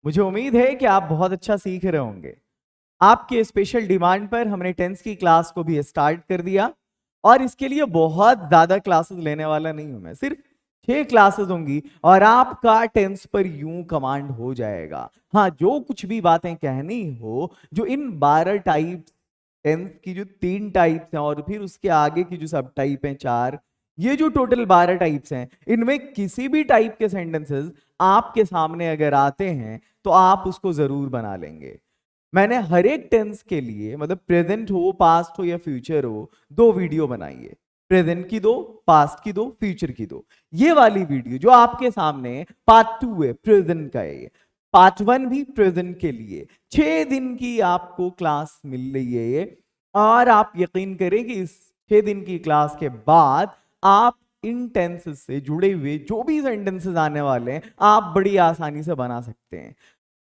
मुझे उम्मीद है कि आप बहुत अच्छा सीख रहे होंगे। आपके स्पेशल डिमांड पर हमने टेंस की क्लास को भी स्टार्ट कर दिया और इसके लिए बहुत ज्यादा क्लासेस लेने वाला नहीं हूं मैं, सिर्फ 6 क्लासेस होंगी और आपका टेंस पर यूं कमांड हो जाएगा। हाँ, जो कुछ भी बातें कहनी हो, जो इन 12 टाइप टेंस की जो 3 टाइप्स हैं और फिर उसके आगे की जो सब टाइप हैं 4, ये जो टोटल 12 टाइप्स हैं, इनमें किसी भी टाइप के सेंटेंसेस आपके सामने अगर आते हैं तो आप उसको जरूर बना लेंगे। मैंने हर एक टेंस के लिए, मतलब प्रेजेंट हो, पास्ट हो या फ्यूचर हो, 2 वीडियो बनाई है। प्रेजेंट की 2, पास्ट की 2, फ्यूचर की 2। ये वाली वीडियो जो आपके सामने पार्ट 2 है, प्रेजेंट का है। पार्ट 1 भी प्रेजेंट के लिए 6 दिन की आपको क्लास मिल रही है ये। और आप यकीन करें कि इस 6 दिन की क्लास के बाद आप इन टेंसेस से जुड़े हुए जो भी सेंटेंसेस आने वाले हैं, आप बड़ी आसानी से बना सकते हैं।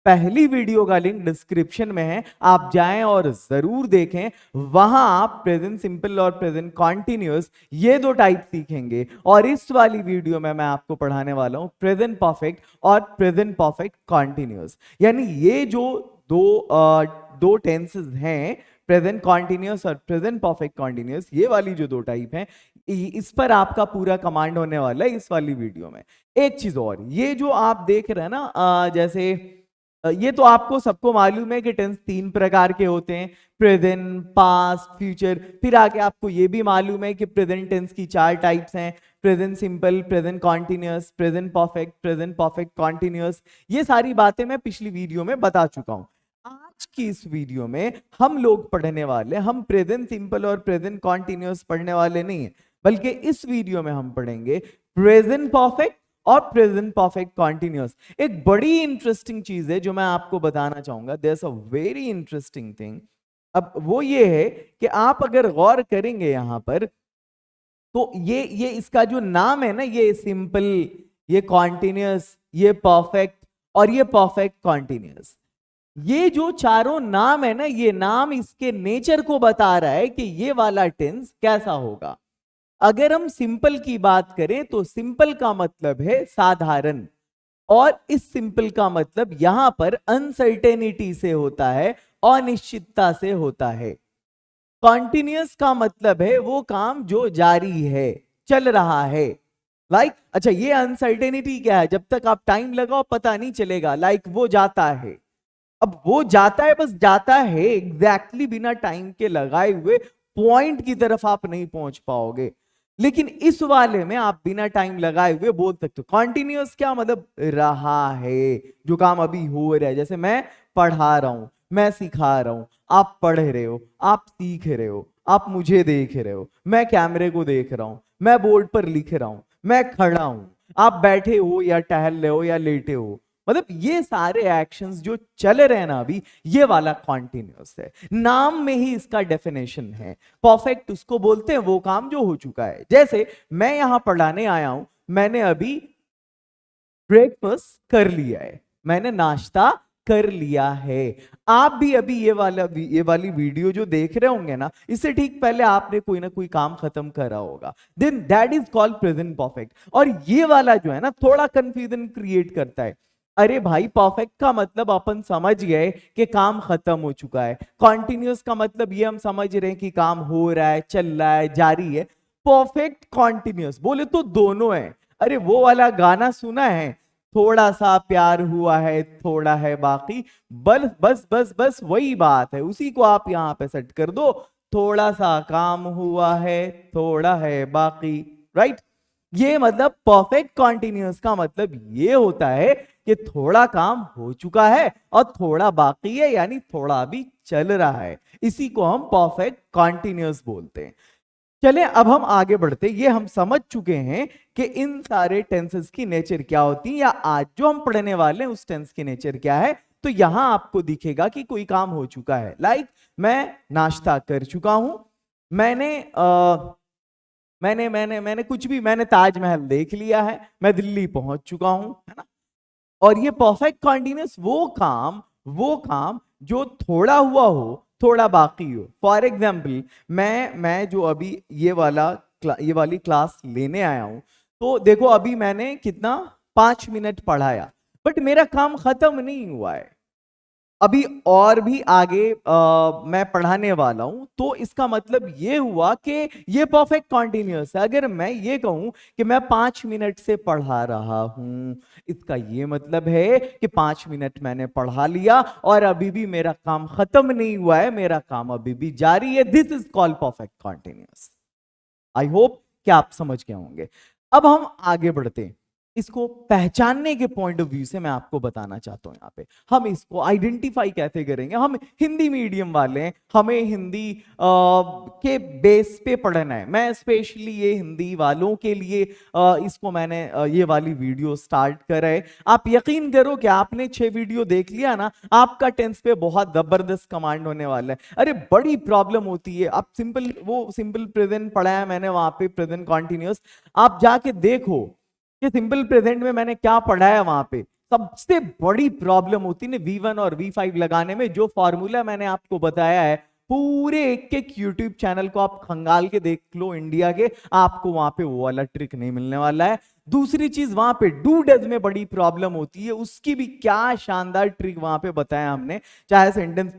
पहली वीडियो का लिंक डिस्क्रिप्शन में है, आप जाएं और जरूर देखें। वहां आप प्रेजेंट सिंपल और प्रेजेंट कॉन्टिन्यूअस ये 2 टाइप सीखेंगे और इस वाली वीडियो में मैं आपको पढ़ाने वाला हूं प्रेजेंट परफेक्ट और प्रेजेंट परफेक्ट कॉन्टिन्यूअस। यानी ये जो दो टेंसेस हैं, प्रेजेंट कॉन्टिन्यूअस और प्रेजेंट परफेक्ट कॉन्टिन्यूअस, ये वाली जो 2 टाइप हैं, इस पर आपका पूरा कमांड होने वाला है इस वाली वीडियो में। एक चीज और, ये जो आप देख रहे हैं ना, जैसे ये तो आपको सबको मालूम है कि टेंस 3 प्रकार के होते हैं, प्रेजेंट, पास्ट, फ्यूचर। फिर आगे आपको ये भी मालूम है कि प्रेजेंट टेंस की 4 टाइप्स हैं, present simple, present continuous, present perfect, present perfect continuous. ये सारी बातें मैं पिछली वीडियो में बता चुका हूं। आज की इस वीडियो में हम लोग पढ़ने वाले, हम प्रेजेंट सिंपल और प्रेजेंट कॉन्टिन्यूअस पढ़ने वाले नहीं है, बल्कि इस वीडियो में हम पढ़ेंगे प्रेजेंट परफेक्ट और प्रेजेंट परफेक्ट कॉन्टिन्यूअस। एक बड़ी इंटरेस्टिंग चीज है जो मैं आपको बताना चाहूंगा, there is a very interesting thing. अब वो ये है कि आप अगर गौर करेंगे यहां पर, तो ये इसका जो नाम है ना, ये सिंपल, ये कॉन्टिन्यूअस, ये परफेक्ट और ये परफेक्ट कॉन्टिन्यूअस, ये जो चारों नाम है ना, ये नाम इसके नेचर को बता रहा है कि ये वाला टेंस कैसा होगा। अगर हम सिंपल की बात करें तो सिंपल का मतलब है साधारण, और इस सिंपल का मतलब यहां पर अनसर्टेनिटी से होता है, अनिश्चितता से होता है। कॉन्टिन्यूअस का मतलब है वो काम जो जारी है, चल रहा है। अच्छा, ये अनसर्टेनिटी क्या है? जब तक आप टाइम लगाओ पता नहीं चलेगा, वो जाता है। अब वो जाता है, बस जाता है, एग्जैक्टली बिना टाइम के लगाए हुए पॉइंट की तरफ आप नहीं पहुंच पाओगे। लेकिन इस वाले में आप बिना टाइम लगाए हुए बोल सकते हो। कॉन्टिन्यूअस क्या मतलब? रहा है, जो काम अभी हो रहा है। जैसे मैं पढ़ा रहा हूं, मैं सिखा रहा हूं, आप पढ़ रहे हो, आप सीख रहे हो, आप मुझे देख रहे हो, मैं कैमरे को देख रहा हूं, मैं बोर्ड पर लिख रहा हूं, मैं खड़ा हूं, आप बैठे हो या टहल रहे हो या लेटे हो। मतलब ये सारे एक्शंस जो चल रहे हैं ना अभी, ये वाला कॉन्टिन्यूअस है। नाम में ही इसका डेफिनेशन है। परफेक्ट उसको बोलते हैं वो काम जो हो चुका है। जैसे मैं यहां पढ़ाने आया हूं, मैंने अभी ब्रेकफास्ट कर लिया है, मैंने नाश्ता कर लिया है। आप भी अभी ये वाली वीडियो जो देख रहे होंगे ना, इससे ठीक पहले आपने कोई ना कोई काम खत्म करा होगा, then that is called present perfect. और ये वाला जो है ना, थोड़ा कंफ्यूजन क्रिएट करता है। अरे भाई, परफेक्ट का मतलब अपन समझ गए कि काम खत्म हो चुका है। कॉन्टिन्यूअस का मतलब ये हम समझ रहे हैं कि काम हो रहा है, चल रहा है, जारी है। परफेक्ट कॉन्टिन्यूअस बोले तो दोनों है। अरे वो वाला गाना सुना है, थोड़ा सा प्यार हुआ है, थोड़ा है बाकी। बस बस बस बस वही बात है, उसी को आप यहां पे सेट कर दो। थोड़ा सा काम हुआ है, थोड़ा है बाकी, राइट। ये मतलब परफेक्ट कॉन्टिन्यूअस का मतलब ये होता है कि थोड़ा काम हो चुका है और थोड़ा बाकी है, यानी थोड़ा भी चल रहा है। इसी को हम परफेक्ट कॉन्टिन्यूअस बोलते हैं। चलें अब हम आगे बढ़ते। ये हम समझ चुके हैं कि इन सारे टेंसेस की नेचर क्या होती है, या आज जो हम पढ़ने वाले हैं उस टेंस की नेचर क्या है। तो यहां आपको दिखेगा कि कोई काम हो चुका है, मैं नाश्ता कर चुका हूं, मैंने मैंने कुछ भी, मैंने ताजमहल देख लिया है, मैं दिल्ली पहुंच चुका हूं, है ना। और ये परफेक्ट कॉन्टिन्यूअस वो काम जो थोड़ा हुआ हो, थोड़ा बाकी हो। फॉर एग्जाम्पल, मैं जो अभी ये वाली क्लास लेने आया हूं, तो देखो अभी मैंने कितना 5 मिनट पढ़ाया। बट मेरा काम खत्म नहीं हुआ है, अभी और भी आगे मैं पढ़ाने वाला हूं। तो इसका मतलब ये हुआ कि ये परफेक्ट कॉन्टिन्यूअस है। अगर मैं ये कहूं कि मैं 5 मिनट से पढ़ा रहा हूं, इसका ये मतलब है कि 5 मिनट मैंने पढ़ा लिया और अभी भी मेरा काम खत्म नहीं हुआ है, मेरा काम अभी भी जारी है। This is called perfect continuous. I hope कि आप समझ गए होंगे। अब हम आगे बढ़ते हैं। इसको पहचानने के पॉइंट ऑफ व्यू से मैं आपको बताना चाहता हूं, यहां पे हम इसको आइडेंटिफाई कैसे करेंगे। हम हिंदी मीडियम वाले हैं, हमें हिंदी के बेस पे पढ़ना है। मैं स्पेशली ये हिंदी वालों के लिए इसको मैंने ये वाली वीडियो स्टार्ट करा है। आप यकीन करो कि आपने 6 वीडियो देख लिया ना, आपका टेंस पे बहुत जबरदस्त कमांड होने वाला है। अरे बड़ी प्रॉब्लम होती है। आप सिंपल प्रेजेंट पढ़ा है मैंने, वहां पे प्रेजेंट कॉन्टिन्यूअस आप जाके देखो कि सिंपल प्रेजेंट में मैंने क्या पढ़ा है। वहां पे सबसे बड़ी प्रॉब्लम होती है V1 और V5 लगाने में। जो फॉर्मूला मैंने आपको बताया है, पूरे एक एक यूट्यूब चैनल को आप खंगाल के देख लो इंडिया के, आपको वहां पे वो वाला ट्रिक नहीं मिलने वाला है। दूसरी चीज, वहां पे डू डज में बड़ी प्रॉब्लम होती है, उसकी भी क्या शानदार ट्रिक वहां पे बताया हमने। चाहे सेंटेंस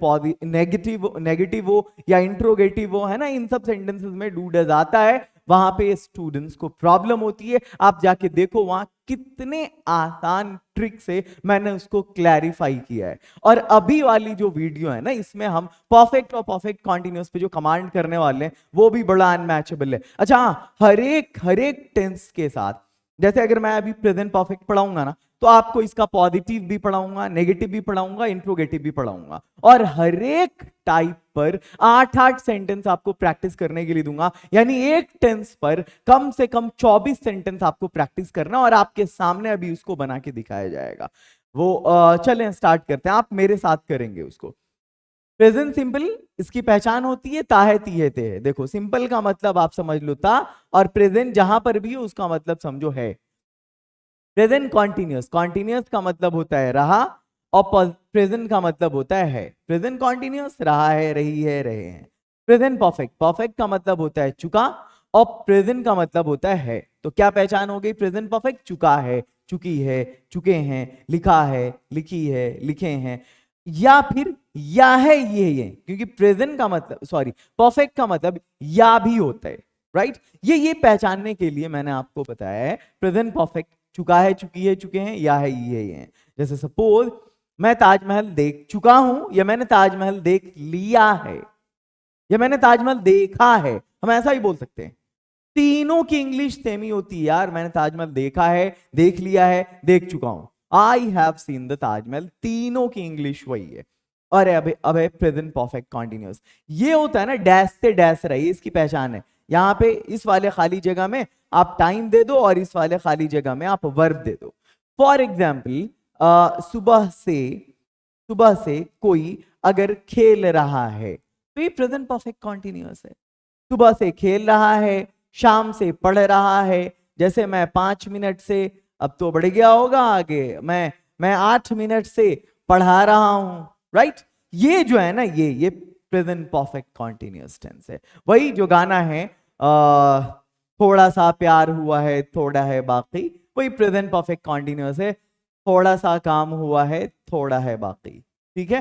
नेगेटिव हो या इंट्रोगेटिव हो, है ना, इन सब सेंटेंसेस में डू डज आता है। वहां पे स्टूडेंट्स को प्रॉब्लम होती है। आप जाके देखो वहां कितने आसान ट्रिक से मैंने उसको क्लैरिफाई किया है। और अभी वाली जो वीडियो है ना, इसमें हम परफेक्ट और परफेक्ट कॉन्टिन्यूअस पे जो कमांड करने वाले हैं वो भी बड़ा अनमैचेबल है। अच्छा हाँ, हर एक टेंस के साथ, जैसे अगर मैं अभी प्रेजेंट परफेक्ट पढ़ाऊंगा ना, तो आपको इसका पॉजिटिव भी पढ़ाऊंगा, नेगेटिव भी पढ़ाऊंगा, इंट्रोगेटिव भी पढ़ाऊंगा, और हर एक टाइप पर 8-8 सेंटेंस आपको प्रैक्टिस करने के लिए दूंगा। यानी एक टेंस पर कम से कम 24 सेंटेंस आपको प्रैक्टिस करना, और आपके सामने अभी उसको बना के दिखाया जाएगा। वो चलें स्टार्ट करते हैं, आप मेरे साथ करेंगे उसको। प्रेजेंट सिंपल, इसकी पहचान होती है ता है ती है ते है। देखो सिंपल का मतलब आप समझ लो ता, और प्रेजेंट जहां पर भी हो उसका मतलब समझो है। प्रेजेंट कॉन्टिन्यूअस, कॉन्टिन्यूअस का मतलब होता है रहा, और प्रेजेंट का मतलब होता है। प्रेजेंट कॉन्टिन्यूअस रहा है, रही है, रहे हैं। प्रेजेंट परफेक्ट, परफेक्ट का मतलब होता है चुका, और प्रेजेंट का मतलब होता है। तो क्या पहचान हो गई प्रेजेंट परफेक्ट? चुका है, चुकी है, चुके हैं, लिखा है, लिखी है, लिखे हैं, या फिर या है ये, क्योंकि प्रेजेंट का मतलब, सॉरी, परफेक्ट का मतलब या भी होता है, राइट। ये पहचानने के लिए मैंने आपको बताया है प्रेजेंट परफेक्ट चुका है, चुकी है, चुके हैं, या है ये है। जैसे सपोज मैं ताजमहल देख चुका हूं, या मैंने ताजमहल देख लिया है, या मैंने ताजमहल देखा है, हम ऐसा ही बोल सकते हैं। तीनों की इंग्लिश सेम ही होती है यार। मैंने ताजमहल देखा है, देख लिया है, देख चुका हूं, I have seen the Taj Mahal, तीनों की इंग्लिश वही है। और अब है प्रेजेंट परफेक्ट कॉन्टिन्यूअस। ये होता है ना डैश से डैश रही, इसकी पहचान है। यहां पे इस वाले खाली जगह में आप टाइम दे दो, और इस वाले खाली जगह में आप वर्ब दे दो। फॉर एग्जाम्पल, सुबह से कोई अगर खेल रहा है, तो ये प्रेजेंट परफेक्ट कॉन्टिन्यूअस है। सुबह से खेल रहा है, शाम से पढ़ रहा है। जैसे मैं 5 मिनट से, अब तो बढ़ गया होगा आगे, मैं 8 मिनट से पढ़ा रहा हूं, राइट। ये जो है ना, ये प्रेजेंट परफेक्ट कॉन्टिन्यूअस टेंस है। वही जो गाना है, थोड़ा सा प्यार हुआ है, थोड़ा है बाकी, वही प्रेजेंट परफेक्ट कॉन्टिन्यूअस है। थोड़ा सा काम हुआ है, थोड़ा है बाकी, ठीक है।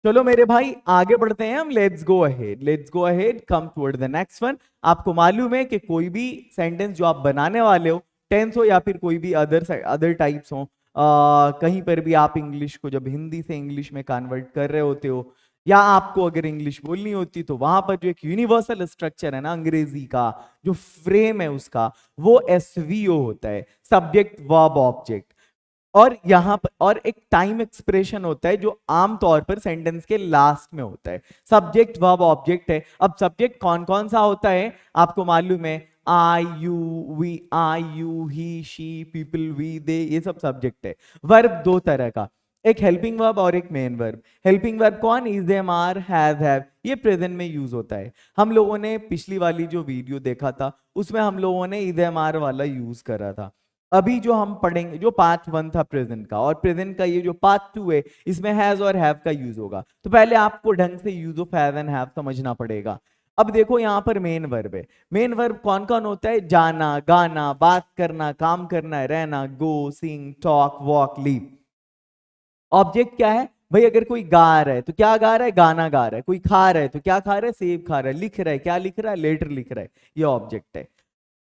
चलो मेरे भाई आगे बढ़ते हैं हम। Let's go ahead, come toward the next one. आपको मालूम है कि कोई भी सेंटेंस जो आप बनाने वाले हो, टेंस हो या फिर कोई भी अदर टाइप्स हो, कहीं पर भी आप इंग्लिश को जब हिंदी से इंग्लिश में कन्वर्ट कर रहे होते हो, या आपको अगर इंग्लिश बोलनी होती, तो वहां पर जो एक यूनिवर्सल स्ट्रक्चर है ना अंग्रेजी का, जो फ्रेम है उसका, वो एसवीओ होता है, सब्जेक्ट वर्ब ऑब्जेक्ट। और यहां पर और एक टाइम एक्सप्रेशन होता है जो आमतौर पर सेंटेंस के लास्ट में होता है। सब्जेक्ट वर्ब ऑब्जेक्ट है। अब सब्जेक्ट कौन कौन सा होता है आपको मालूम है? I you we, I you he she, people we they, ये सब सब्जेक्ट है। वर्ब दो तरह का, एक हेल्पिंग वर्ब और एक मेन वर्ब। हेल्पिंग वर्ब कौन? इज, एम, आर, हैव, ये प्रेजेंट में यूज होता है। हम लोगों ने पिछली वाली जो वीडियो देखा था उसमें हम लोगों ने इज, एम, आर वाला यूज करा था। अभी जो हम पढ़ेंगे, जो पार्ट 1 था प्रेजेंट का, और प्रेजेंट का ये जो पार्ट 2 है, इसमें हैज और हैव का यूज होगा। तो पहले आपको ढंग से use of have and have समझना पड़ेगा। अब देखो यहाँ पर मेन वर्ब है। मेन वर्ब कौन कौन होता है? जाना, गाना, बात करना, काम करना, रहना, गो, सिंग, टॉक, वॉक, लीव। ऑब्जेक्ट क्या है भाई? अगर कोई गा रहा है तो क्या गा रहा है? गाना गा रहा है। कोई खा रहा है तो क्या खा रहा है? सेब खा रहा है। लिख रहा है, क्या लिख रहा है? लेटर लिख रहा है। ये ऑब्जेक्ट है।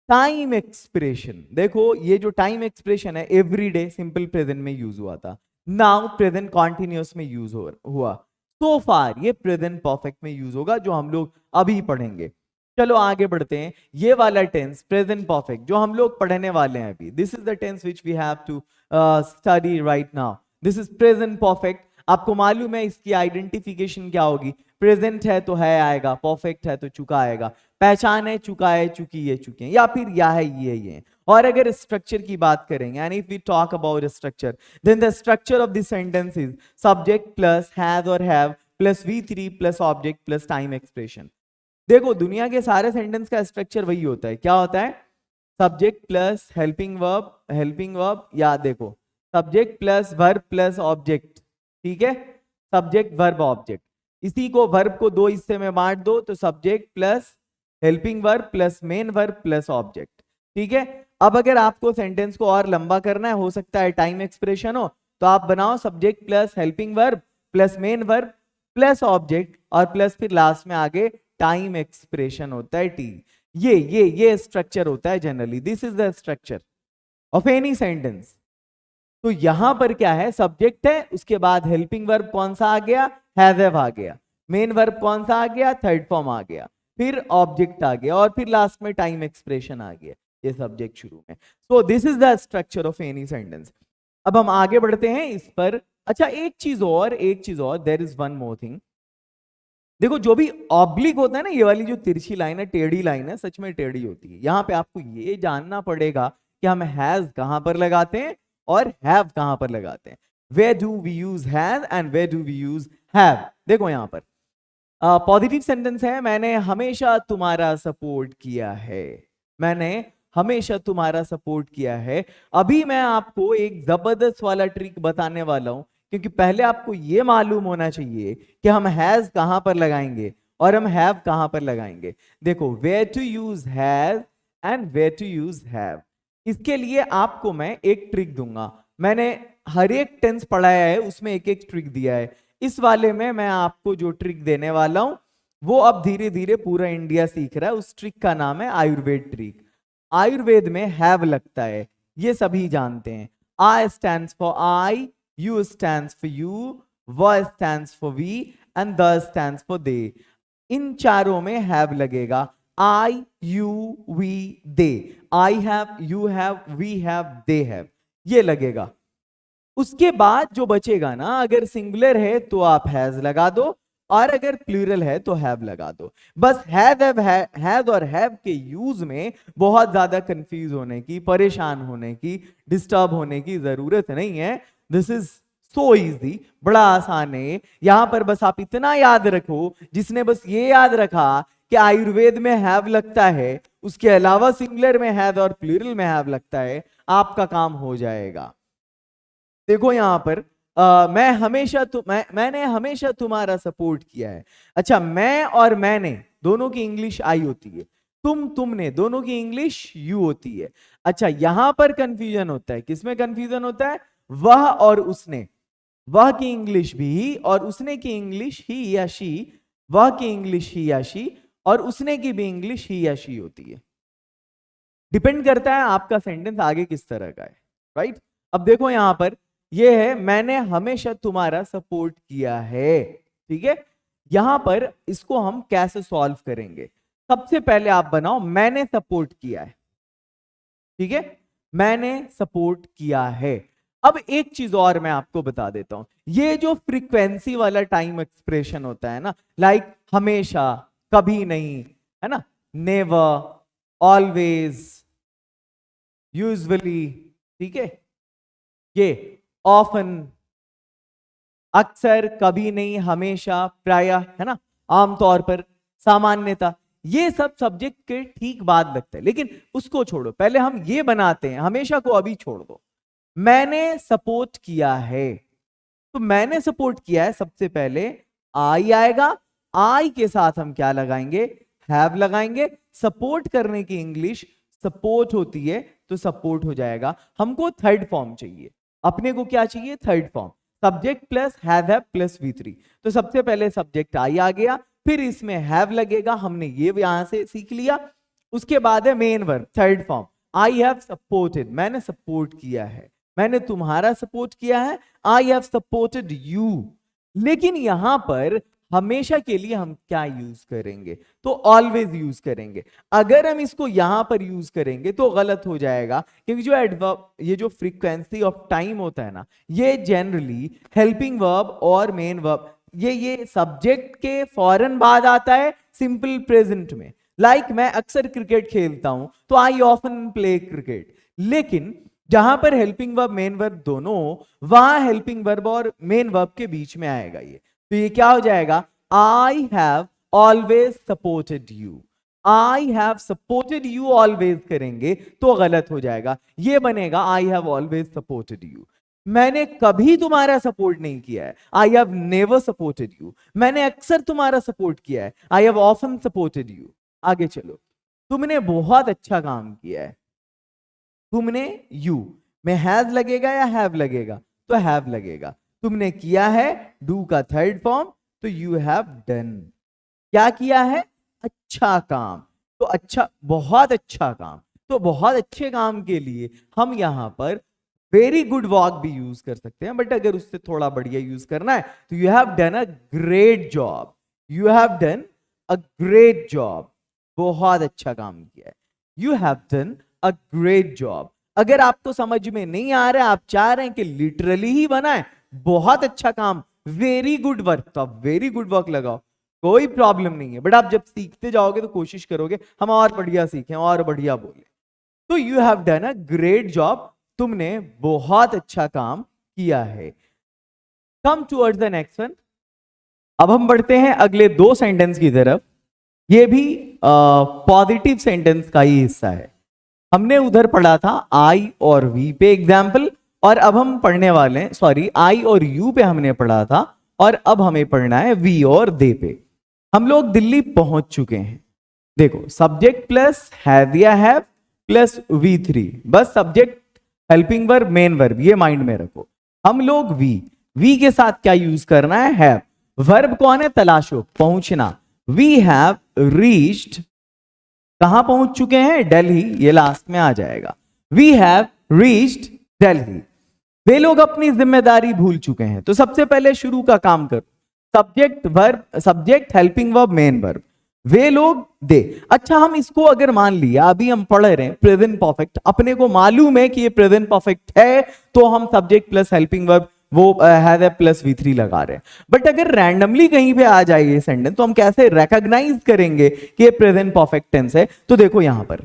टाइम एक्सप्रेशन, देखो ये जो टाइम एक्सप्रेशन है एवरीडे सिंपल प्रेजेंट में यूज हुआ था, नाउ प्रेजेंट कॉन्टिन्यूअस में यूज हुआ, सो फार ये प्रेजेंट परफेक्ट में यूज होगा जो हम लोग अभी पढ़ेंगे। चलो आगे बढ़ते हैं। ये वाला टेंस प्रेजेंट परफेक्ट जो हम लोग पढ़ने वाले हैं अभी, this is the tense which we have to study right now. This is present perfect. आपको मालूम है इसकी आइडेंटिफिकेशन क्या होगी? प्रेजेंट है तो है आएगा, परफेक्ट है तो चुका आएगा, पहचान है, चुका है, चुकी है, चुके हैं, या फिर या है, ये। और अगर स्ट्रक्चर की बात करेंगे, and if we talk about structure, then the structure of this sentence is subject plus has और have plus V3 plus object plus time expression. देखो दुनिया के सारे सेंटेंस का स्ट्रक्चर वही होता है। क्या होता है? सब्जेक्ट प्लस हेल्पिंग वर्ब, या देखो subject plus verb plus object, ठीक है? सब्जेक्ट वर्ब ऑब्जेक्ट, इसी को वर्ब को दो हिस्से में बांट दो तो subject plus helping verb plus main verb plus object, ठीक है? अब अगर आपको सेंटेंस को और लंबा करना है, हो सकता है टाइम एक्सप्रेशन हो, तो आप बनाओ subject plus helping verb plus main verb plus object और प्लस फिर लास्ट में आगे टाइम एक्सप्रेशन होता है टी। ये स्ट्रक्चर होता है generally. This is the structure of any sentence. तो यहां पर क्या है? सब्जेक्ट है, उसके बाद हेल्पिंग वर्ब कौन सा आ गया? हैव आ गया। मेन वर्ब कौन सा आ गया? थर्ड फॉर्म आ गया। फिर ऑब्जेक्ट आ गया और फिर लास्ट में टाइम एक्सप्रेशन आ गया, ये सब्जेक्ट शुरू में। So this is the structure of any sentence. अब हम आगे बढ़ते हैं इस पर। अच्छा एक चीज और, there is one more thing. देखो जो भी ऑब्लिक होता है ना, ये वाली जो तिरछी लाइन है, टेढ़ी लाइन है, सच में टेढ़ी होती है। यहां पे आपको ये जानना पड़ेगा कि हम हैज कहां पर लगाते हैं और हैव कहां पर लगाते हैं। Where do we use has and where do we use have. देखो यहां पर पॉजिटिव सेंटेंस है, मैंने हमेशा तुम्हारा सपोर्ट किया है। मैंने हमेशा तुम्हारा सपोर्ट किया है। अभी मैं आपको एक जबरदस्त वाला ट्रिक बताने वाला हूं, क्योंकि पहले आपको यह मालूम होना चाहिए कि हम हैज कहां पर लगाएंगे और हम हैव कहां पर लगाएंगे। देखो where to use has and where to use have, इसके लिए आपको मैं एक ट्रिक दूंगा। मैंने हर एक टेंस पढ़ाया है, उसमें एक एक ट्रिक दिया है। इस वाले में मैं आपको जो ट्रिक देने वाला हूं वो अब धीरे धीरे पूरा इंडिया सीख रहा है। उस ट्रिक का नाम है आयुर्वेद ट्रिक। आयुर्वेद में हैव लगता है, ये सभी जानते हैं। I stands for I, U stands for you, V stands for we and the stands for they। इन चारों में हैव लगेगा। I, you, we, they। I have, you have, we have, they have, ये लगेगा। उसके बाद जो बचेगा ना, अगर सिंगुलर है तो आप हैज लगा दो और अगर प्लूरल है तो हैव लगा दो। बस हैव और हैव के यूज में बहुत ज्यादा कंफ्यूज होने की, परेशान होने की, डिस्टर्ब होने की जरूरत नहीं है। दिस इज सो इजी, बड़ा आसान है। यहां पर बस आप इतना याद रखो, जिसने बस ये याद रखा कि आयुर्वेद में हैव लगता है, उसके अलावा सिंगुलर में हैव और प्लूरल में हैव लगता है, आपका काम हो जाएगा। देखो यहां पर मैंने हमेशा तुम्हारा सपोर्ट किया है। अच्छा मैं और मैंने दोनों की इंग्लिश आई होती है, तुमने दोनों की इंग्लिश यू होती है। अच्छा यहां पर कंफ्यूजन होता है, किसमें कंफ्यूजन होता है? वह और उसने, वह की इंग्लिश भी और उसने की इंग्लिश ही या शी, वह की इंग्लिश ही या शी और उसने की भी इंग्लिश ही या शी होती है। डिपेंड करता है आपका सेंटेंस आगे किस तरह का है, राइट? अब देखो यहां पर ये है, मैंने हमेशा तुम्हारा सपोर्ट किया है, ठीक है? यहां पर इसको हम कैसे सॉल्व करेंगे? सबसे पहले आप बनाओ मैंने सपोर्ट किया है, ठीक है? मैंने सपोर्ट किया है। अब एक चीज और मैं आपको बता देता हूं, ये जो फ्रीक्वेंसी वाला टाइम एक्सप्रेशन होता है ना, लाइक हमेशा, कभी नहीं, है ना, नेवर, ऑलवेज, यूजुअली, ठीक है, ये ऑफन, अक्सर, कभी नहीं, हमेशा, प्रायः, है ना, आमतौर पर, सामान्यता, ये सब सब्जेक्ट के ठीक बाद लगता है। लेकिन उसको छोड़ो, पहले हम ये बनाते हैं, हमेशा को अभी छोड़ दो। मैंने सपोर्ट किया है, तो मैंने सपोर्ट किया है, सबसे पहले आई आएगा। आई के साथ हम क्या लगाएंगे? हैव लगाएंगे, सपोर्ट करने की इंग्लिश सपोर्ट होती है तो सपोर्ट हो जाएगा। हमको थर्ड फॉर्म चाहिए, अपने को क्या चाहिए, third form, subject plus have plus V3। तो सबसे पहले सब्जेक्ट आई आ गया, फिर इसमें हैव लगेगा, हमने ये यहां से सीख लिया। उसके बाद है main verb, third form, I have supported, मैंने सपोर्ट किया है, मैंने तुम्हारा सपोर्ट किया है, आई हैव सपोर्टेड यू। लेकिन यहां पर हमेशा के लिए हम क्या यूज करेंगे, तो ऑलवेज यूज करेंगे। अगर हम इसको यहां पर यूज करेंगे तो गलत हो जाएगा, क्योंकि जो एडवर्ब, ये जो फ्रीक्वेंसी ऑफ टाइम होता है ना, ये जनरली हेल्पिंग वर्ब और मेन वर्ब, ये सब्जेक्ट के फौरन बाद आता है सिंपल प्रेजेंट में। लाइक मैं अक्सर क्रिकेट खेलता हूं तो आई ऑफन प्ले क्रिकेट, लेकिन जहां पर हेल्पिंग वर्ब मेन वर्ब दोनों हो, वहां हेल्पिंग वर्ब और मेन वर्ब के बीच में आएगा ये, तो ये क्या हो जाएगा, I have always supported you. I have supported you always करेंगे तो गलत हो जाएगा, ये बनेगा I have always supported you. मैंने कभी तुम्हारा सपोर्ट नहीं किया है, I have never supported you. मैंने अक्सर तुम्हारा सपोर्ट किया है, I have often supported you. आगे चलो, तुमने बहुत अच्छा काम किया है, तुमने यू में हैज लगेगा या हैव लगेगा, तो हैव लगेगा। तुमने किया है, डू का थर्ड फॉर्म, तो यू हैव डन। क्या किया है, अच्छा काम, तो अच्छा, बहुत अच्छा काम, तो बहुत अच्छे काम के लिए हम यहां पर वेरी गुड वर्क भी यूज कर सकते हैं, बट अगर उससे थोड़ा बढ़िया यूज करना है तो you have done a great job, you have done a great job, बहुत अच्छा काम किया है, you have done a great job. अगर आपको समझ में नहीं आ रहा है, आप चाह रहे हैं कि लिटरली ही बनाए, बहुत अच्छा काम, वेरी गुड वर्क, तो आप वेरी गुड वर्क लगाओ, कोई प्रॉब्लम नहीं है। बट आप जब सीखते जाओगे तो कोशिश करोगे हम और बढ़िया सीखें और बढ़िया बोले। तो you have done a great job, तुमने बहुत अच्छा काम किया है। कम टुवर्ड्स द नेक्स्ट वन। अब हम बढ़ते हैं अगले दो सेंटेंस की तरफ। ये भी पॉजिटिव सेंटेंस का ही हिस्सा है। हमने उधर पढ़ा था आई और वी पे एग्जाम्पल, और अब हम पढ़ने वाले हैं, सॉरी, आई और यू पे हमने पढ़ा था, और अब हमें पढ़ना है वी और दे पे। हम लोग दिल्ली पहुंच चुके हैं। देखो, सब्जेक्ट प्लस हैव या हैव प्लस V3, बस subject helping verb main verb, ये माइंड में रखो। हम लोग वी के साथ क्या यूज करना है, हैव। वर्ब कौन है, तलाशो, पहुंचना। वी हैव रीच्ड, कहां पहुंच चुके हैं, दिल्ली, ये लास्ट में आ जाएगा। We have reached Delhi. वे लोग अपनी जिम्मेदारी भूल चुके हैं, तो सबसे पहले शुरू का काम करो, subject verb, subject helping verb main verb, वे लोग दे। अच्छा, हम इसको अगर मान लिया, अभी हम पढ़ रहे हैं प्रेजेंट परफेक्ट, अपने को मालूम है कि ये प्रेजेंट परफेक्ट है, तो हम सब्जेक्ट प्लस हेल्पिंग वर्ब वो हैव प्लस V3 लगा रहे हैं। बट अगर रैंडमली कहीं पे आ जाए ये सेंटेंस, तो हम कैसे रिकॉग्नाइज करेंगे कि ये प्रेजेंट परफेक्ट टेंस है, तो देखो यहां पर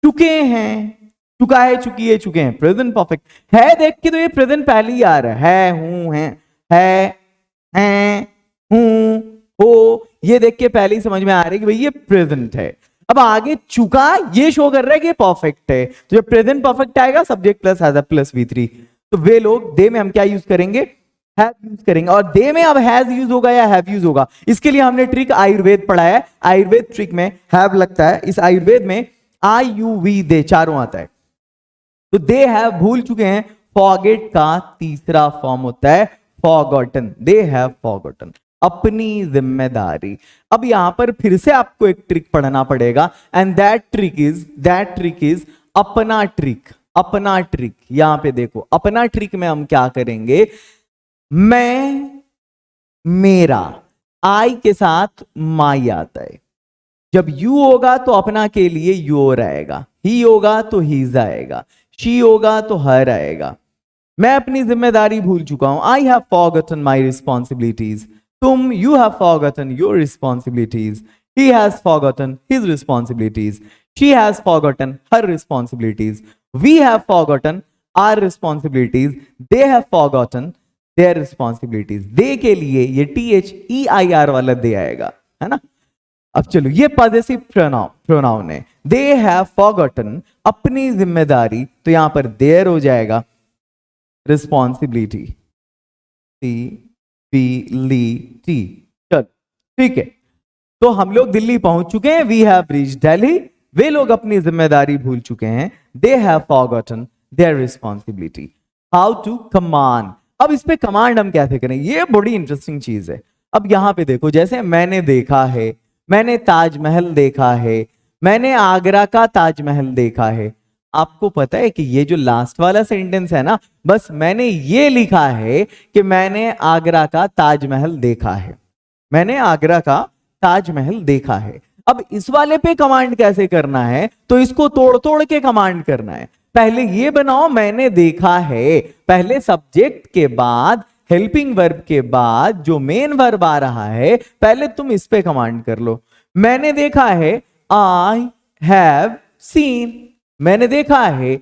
चुके हैं, चुका है, चुकी है, चुके हैं, प्रेजेंट परफेक्ट है, देख के तो ये प्रेजेंट पहले ही आ रहा है, हूं, है, हैं, हूं, हो, ये देख के पहले ही समझ में आ रहा है कि भाई ये प्रेजेंट है। अब आगे चुका, ये शो कर रहा है कि ये परफेक्ट है, तो जब प्रेजेंट परफेक्ट आएगा subject plus has plus V3, तो वे लोग, दे में हम क्या यूज करेंगे, हैव यूज करेंगे। और दे में अब हैज यूज होगा या हैव यूज होगा, इसके लिए हमने ट्रिक आयुर्वेद पढ़ा है। आयुर्वेद ट्रिक में हैव लगता है, इस आयुर्वेद में IUV दे चारों आता है, तो दे हैव भूल चुके हैं, फॉरगेट का तीसरा फॉर्म होता है फॉरगॉटन, दे हैव फॉरगॉटन, अपनी जिम्मेदारी। अब यहां पर फिर से आपको एक ट्रिक पढ़ना पड़ेगा, एंड दैट ट्रिक इज अपना ट्रिक। अपना ट्रिक, यहां पे देखो, अपना ट्रिक में हम क्या करेंगे, मैं, मेरा, आई के साथ माई आता है। जब यू होगा तो अपना के लिए योर आएगा, ही होगा तो हीज आएगा, शी होगा तो हर आएगा। मैं अपनी जिम्मेदारी भूल चुका हूं, I have forgotten my responsibilities. तुम, you have forgotten your responsibilities. He has forgotten his responsibilities, she has forgotten her responsibilities, we have forgotten our responsibilities, they have forgotten their responsibilities. They के लिए ये THEIR वाला दे आएगा, है ना। अब चलो, ये पॉजेसिव प्रोनाउन है, दे हैव फॉरगॉटन, अपनी जिम्मेदारी, तो यहां पर देयर हो जाएगा रिस्पॉन्सिबिलिटी, CBLT। चलो ठीक है। तो हम लोग दिल्ली पहुंच चुके हैं, वी हैव रीच्ड दिल्ली। वे लोग अपनी जिम्मेदारी भूल चुके हैं, they have forgotten their responsibility. How to command, अब इस पे कमांड हम कैसे करें, ये बड़ी इंटरेस्टिंग चीज है। अब यहां पे देखो, जैसे मैंने देखा है, मैंने ताजमहल देखा है, मैंने आगरा का ताजमहल देखा है। आपको पता है कि ये जो लास्ट वाला सेंटेंस है ना, बस मैंने ये लिखा है कि मैंने आगरा का ताजमहल देखा है, मैंने आगरा का ताजमहल देखा है। अब इस वाले पे कमांड कैसे करना है, तो इसको तोड़ तोड़ के कमांड करना है। पहले ये बनाओ, मैंने देखा है, पहले सब्जेक्ट के बाद हेल्पिंग वर्ब के बाद जो मेन वर्ब आ रहा है, पहले तुम इस पे कमांड कर लो। मैंने देखा है, आई हैव सीन, मैंने देखा है।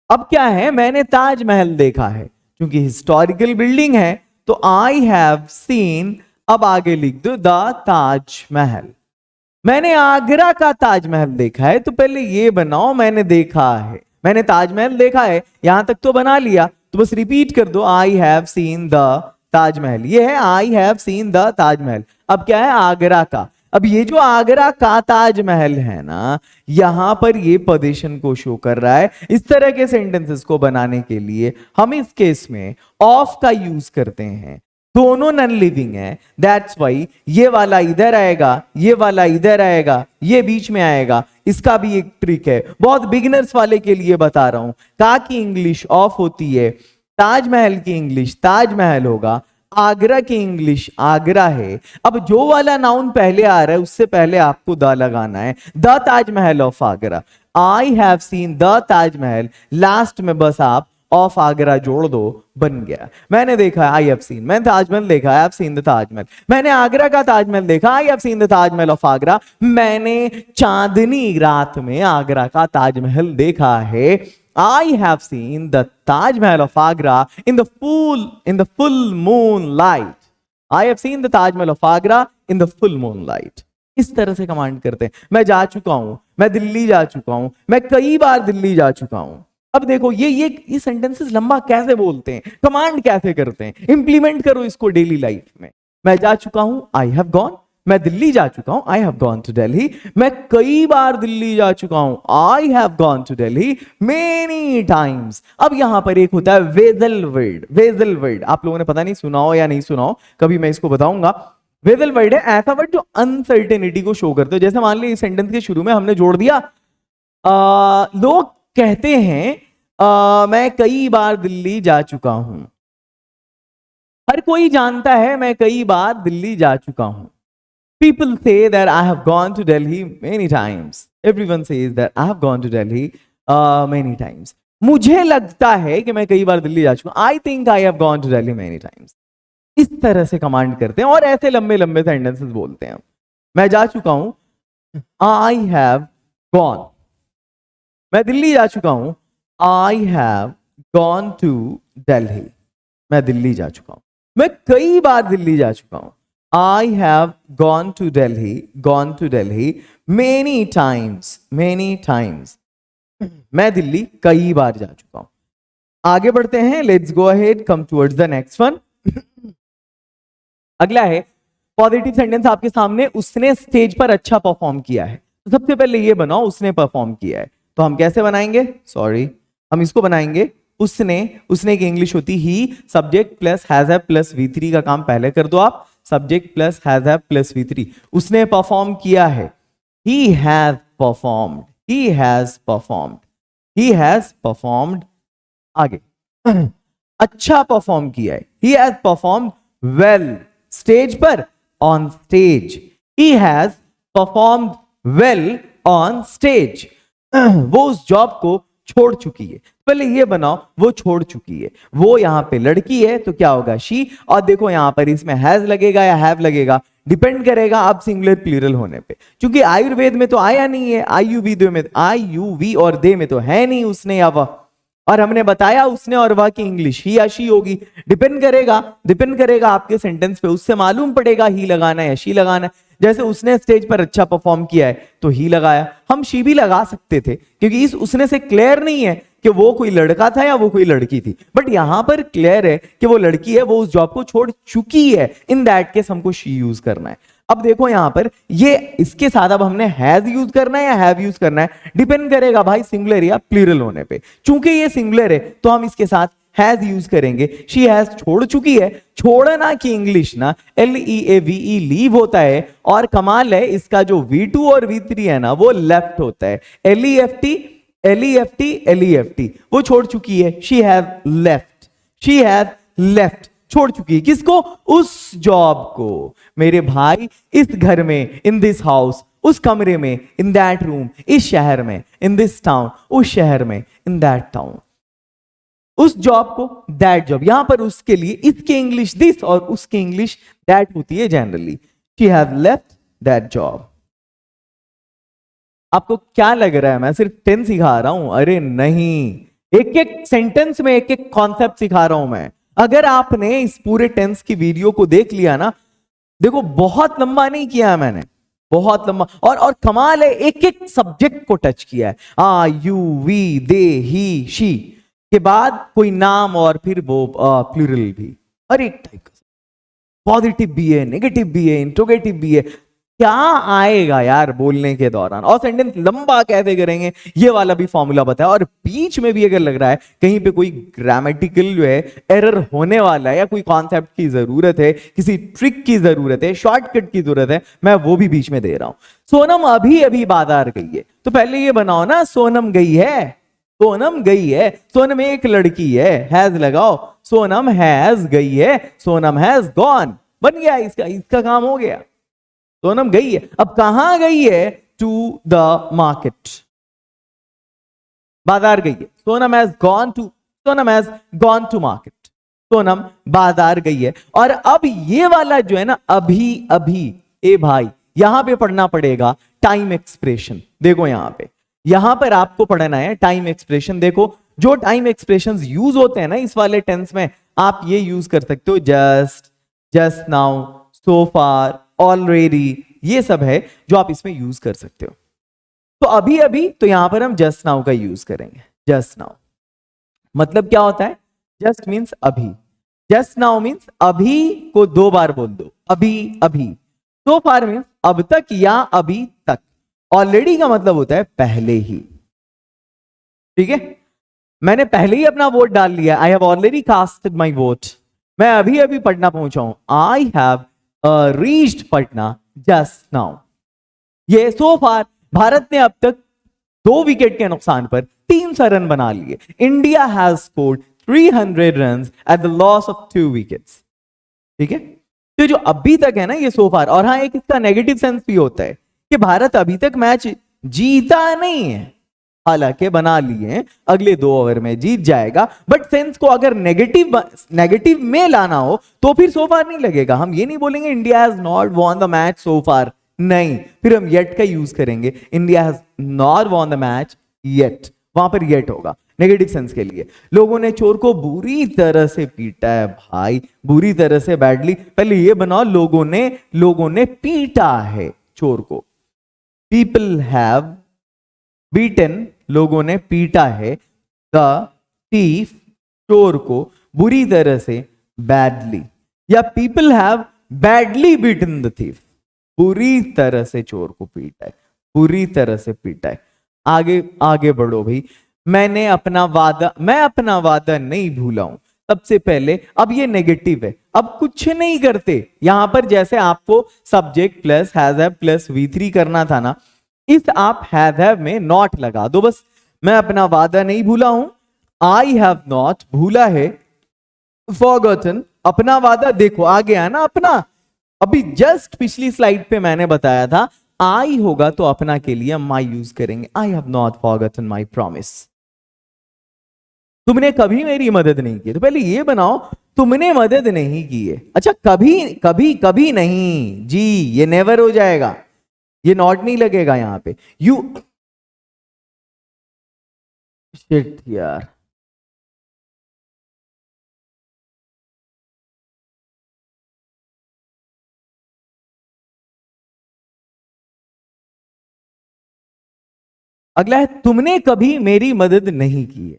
अब क्या है, मैंने ताजमहल देखा है, क्योंकि हिस्टोरिकल बिल्डिंग है, तो आई हैव सीन। अब आगे लिख दो द ताजमहल। मैंने आगरा का ताजमहल देखा है, तो पहले ये बनाओ, मैंने देखा है, मैंने ताजमहल देखा है, यहां तक तो बना लिया, तो बस रिपीट कर दो, I have seen the Taj Mahal. ये है I have seen the Taj Mahal. अब क्या है, आगरा का। अब ये जो आगरा का ताजमहल है ना, यहां पर ये पोजीशन को शो कर रहा है। इस तरह के सेंटेंसेस को बनाने के लिए हम इस केस में ऑफ का यूज करते हैं, दोनों नॉन लिविंग है, दैट्स वाई ये वाला इधर आएगा, ये वाला इधर आएगा, ये बीच में आएगा। इसका भी एक ट्रिक है, बहुत बिगिनर्स वाले के लिए बता रहा हूं। का की इंग्लिश ऑफ होती है, ताजमहल की इंग्लिश ताजमहल होगा, आगरा की इंग्लिश आगरा है। अब जो वाला नाउन पहले आ रहा है, उससे पहले आपको द लगाना है, the Taj Mahal of Agra. I have seen the Taj Mahal, last में बस आप ऑफ आगरा जोड़ दो, बन गया। मैंने देखा, आई हैव सीन, मैंने ताजमहल देखा, I have seen the Taj Mahal. मैंने आगरा का ताजमहल देखा, I have seen the Taj Mahal of Agra. मैंने चांदनी रात में आगरा का ताजमहल देखा है, I have seen the Taj Mahal of Agra in the full moonlight. I have seen the Taj Mahal of Agra in the full moonlight. इस तरह से कमांड करते हैं। मैं जा चुका हूं, मैं दिल्ली जा चुका हूं, मैं कई बार दिल्ली जा चुका हूं। अब देखो ये सेंटेंसेस लंबा कैसे बोलते हैं, कमांड कैसे करते हैं, इंप्लीमेंट करो इसको डेली लाइफ में। मैं जा चुका हूं, आई हैव गॉन। मैं दिल्ली जा चुका हूं, I have gone to Delhi. मैं कई बार दिल्ली जा चुका हूं, I have gone to Delhi many times. अब यहां पर एक होता है वेजल वर्ड। वेजल वर्ड आप लोगों ने पता नहीं सुना हो या नहीं सुना हो, कभी मैं इसको बताऊंगा। वेजल वर्ड है ऐसा वर्ड जो अनसर्टेनिटी को शो करते हो। जैसे मान लीजिए इस सेंटेंस के शुरू में हमने जोड़ दिया, लोग कहते हैं मैं कई बार दिल्ली जा चुका हूं। हर कोई जानता है मैं कई बार दिल्ली जा चुका हूं। People say that I have gone to Delhi many times. Everyone says that I have gone to Delhi many times. मुझे लगता है कि मैं कई बार दिल्ली जा चुका हूं। I think I have gone to Delhi many times. इस तरह से कमांड करते हैं और ऐसे लंबे लंबे सेंटेंसेस बोलते हैं। मैं जा चुका हूं, I have gone. मैं दिल्ली जा चुका हूं, I have gone to Delhi. मैं दिल्ली जा चुका हूं। मैं कई बार दिल्ली जा चुका हूं, I have gone to Delhi many times, many times. मैं दिल्ली कई बार जा चुका हूं। आगे बढ़ते हैं, let's go ahead, come towards the next one. अगला है पॉजिटिव सेंटेंस आपके सामने, उसने स्टेज पर अच्छा परफॉर्म किया है। तो सबसे पहले ये बनाओ, उसने परफॉर्म किया है। तो हम कैसे बनाएंगे, सॉरी हम इसको बनाएंगे उसने की इंग्लिश होती ही, subject plus has have plus V3 का काम पहले कर दो आप, subject plus has have plus V3। उसने परफॉर्म किया है, he has performed, he has performed, he has performed। आगे अच्छा परफॉर्म किया है, he has performed well। Stage पर, on stage, he has performed well on stage। वो उस जॉब को छोड़ चुकी है। पहले ये बनाओ, वो छोड़ चुकी है, वो यहां पे लड़की है तो क्या होगा, शी। और देखो यहां पर इसमें हैज लगेगा या हैव लगेगा, डिपेंड करेगा अब सिंगुलर प्लूरल होने पे। क्योंकि आयुर्वेद में तो आया नहीं है, आयुवी और दे में तो है नहीं उसने या वह, और हमने बताया उसने और वह की इंग्लिश ही या शी होगी। डिपेंड करेगा आपके सेंटेंस पे, उससे मालूम पड़ेगा ही लगाना है या शी लगाना है। जैसे उसने स्टेज पर अच्छा परफॉर्म किया है तो ही लगाया, हम शी भी लगा सकते थे क्योंकि इस उसने से क्लियर नहीं है कि वो कोई लड़का था या वो कोई लड़की थी, बट यहां पर क्लियर है कि वो लड़की है, वो उस जॉब को छोड़ चुकी है। इन दैट केस हमको शी यूज करना है। अब देखो यहां पर ये इसके साथ अब हमने हैज यूज करना है या हैव यूज करना है, डिपेंड करेगा भाई सिंगुलर या प्लूरल होने पे। चूंकि ये सिंगुलर है तो हम इसके साथ हैज यूज करेंगे। शी हैज छोड़ चुकी है, छोड़ना की इंग्लिश ना LEAVE लीव होता है, और कमाल है इसका जो V2 और V3 है ना वो लेफ्ट होता है। LEFT LEFT LEFT, वो छोड़ चुकी है, she have left, she have left, छोड़ चुकी है किसको? उस जॉब को। मेरे भाई इस घर में, इन दिस हाउस, उस कमरे में, इन दैट रूम, इस शहर में, इन दिस टाउन, उस शहर में, इन दैट टाउन, उस जॉब को, दैट जॉब। यहां पर उसके लिए इसके इंग्लिश दिस और उसके इंग्लिश दैट होती है generally. She have left that job. आपको क्या लग रहा है मैं सिर्फ टेंस सिखा रहा हूं? अरे नहीं, एक एक सेंटेंस में एक एक कॉन्सेप्ट सिखा रहा हूं मैं। अगर आपने इस पूरे टेंस की वीडियो को देख लिया ना, देखो बहुत लंबा नहीं किया है मैंने, बहुत लंबा, और कमाल है एक एक सब्जेक्ट को टच किया है। You, we, they, he, she के बाद कोई नाम और फिर वो प्लूरल भी, और एक टाइप का पॉजिटिव भी है, नेगेटिव भी है, इंट्रोगेटिव भी है। क्या आएगा यार बोलने के दौरान, और सेंटेंस लंबा कैसे करेंगे ये वाला भी फॉर्मूला बताया। और बीच में भी अगर लग रहा है कहीं पे कोई ग्रामेटिकल जो है एरर होने वाला है, या कोई कॉन्सेप्ट की जरूरत है, किसी ट्रिक की जरूरत है, शॉर्टकट की जरूरत है, मैं वो भी बीच में दे रहा हूं। सोनम अभी अभी बाजार गई है, तो पहले ये बनाओ ना, सोनम गई है, सोनम गई है, सोनम एक लड़की है, हैज लगाओ, सोनम हैज गई है, सोनम हैज गॉन, बन गया, इसका इसका काम हो गया। सोनम गई है, अब कहां गई है? टू द मार्केट, बाजार गई है। Sonam has gone to, Sonam has gone to market, Sonam बाजार गई है। और अब ये वाला जो है ना अभी अभी, ए भाई यहां पे पढ़ना पड़ेगा टाइम एक्सप्रेशन। देखो यहां पर आपको पढ़ना है टाइम एक्सप्रेशन। देखो जो टाइम एक्सप्रेशंस यूज होते हैं ना इस वाले टेंस में, आप ये यूज कर सकते हो, जस्ट, जस्ट नाउ, सो फार, ऑलरेडी, ये सब है जो आप इसमें यूज कर सकते हो। तो अभी अभी, तो यहां पर हम जस्ट नाउ का यूज करेंगे। जस्ट नाउ मतलब क्या होता है? जस्ट मीन्स अभी, जस्ट नाउ मीन्स अभी को दो बार बोल दो, अभी अभी। सो फार मीन्स अब तक या अभी तक। ऑलरेडी का मतलब होता है पहले ही, ठीक है? मैंने पहले ही अपना वोट डाल लिया, I have already casted my vote. मैं अभी अभी पटना पहुंचा हूं, I have reached Patna just now. ये सो फार भारत ने अब तक 2 विकेट के नुकसान पर 300 रन बना लिए। India has scored 300 run at the loss of 2 wickets. ठीक है, तो जो अभी तक है ना ये सो फार। और हाँ, एक इसका नेगेटिव सेंस भी होता है कि भारत अभी तक मैच जीता नहीं है, हालांकि बना लिए, अगले 2 ओवर में जीत जाएगा। बट सेंस को अगर नेगेटिव में लाना हो तो फिर सो फार नहीं लगेगा। हम ये नहीं बोलेंगे India has not won the match so far, नहीं, फिर हम येट का यूज करेंगे, India has not won the match yet, वहां पर येट होगा नेगेटिव सेंस के लिए। लोगों ने चोर को बुरी तरह से पीटा है भाई, बुरी तरह से, बैडली। पहले ये बनाओ, लोगों ने पीटा है चोर को। पीपल हैव बीटन, लोगों ने पीटा है, द थीफ, चोर को, बुरी तरह से, बैडली। या people have badly beaten the thief, बुरी तरह से चोर को पीटा है, बुरी तरह से पीटा है। आगे आगे बढ़ो भाई। मैं अपना वादा नहीं भूला हूं। सबसे पहले, अब ये नेगेटिव है, अब कुछ नहीं करते यहां पर। जैसे आपको subject plus has have plus V3 करना था ना, इस आप हैव में नॉट लगा दो बस। मैं अपना वादा नहीं भूला हूं, आई हैव नॉट, भूला है, फॉरगॉटन, अपना वादा। देखो आ गया ना अपना। अभी जस्ट पिछली स्लाइड पे मैंने बताया था आई होगा तो अपना के लिए माई यूज करेंगे। आई have not forgotten my promise. तुमने कभी मेरी मदद नहीं की, तो पहले ये बनाओ तुमने मदद नहीं की है। अच्छा, कभी कभी कभी नहीं जी, ये नेवर हो जाएगा, ये नॉट नहीं लगेगा यहां पे। यू, शिट यार, अगला है तुमने कभी मेरी मदद नहीं की है।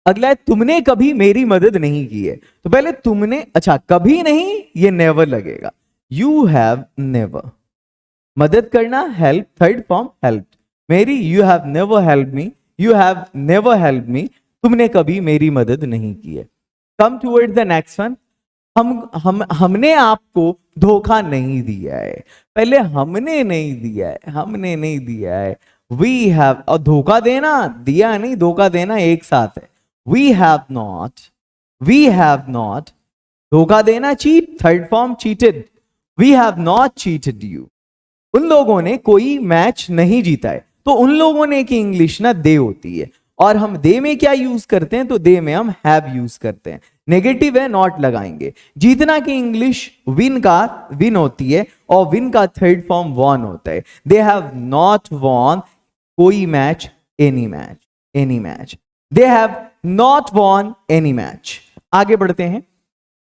अगला है तुमने कभी मेरी मदद नहीं की है। तो पहले तुमने, अच्छा कभी नहीं, ये नेवर लगेगा। यू हैव नेवर, मदद करना हेल्प, थर्ड फॉर्म हेल्प। मेरी, you have never help me, you have never help me, तुमने कभी मेरी मदद नहीं की है। कम टूवर्ड द नेक्स्ट वन। हमने आपको धोखा नहीं दिया है। पहले हमने नहीं दिया है, हमने नहीं दिया है। वी हैव, और धोखा देना, दिया नहीं, धोखा देना एक साथ है। We have not, we have not, धोखा देना cheat, third form cheated. We have not cheated you, उन लोगों ने कोई मैच नहीं जीता है। तो उन लोगों ने की इंग्लिश ना दे होती है, और हम दे में क्या यूज करते हैं, तो दे में हम हैव यूज करते हैं। नेगेटिव है, नॉट लगाएंगे। जीतना की इंग्लिश विन का विन होती है, और विन का थर्ड फॉर्म वॉन होता है। दे हैव नॉट वॉन कोई match, any match, any match. They have not won any match. आगे बढ़ते हैं।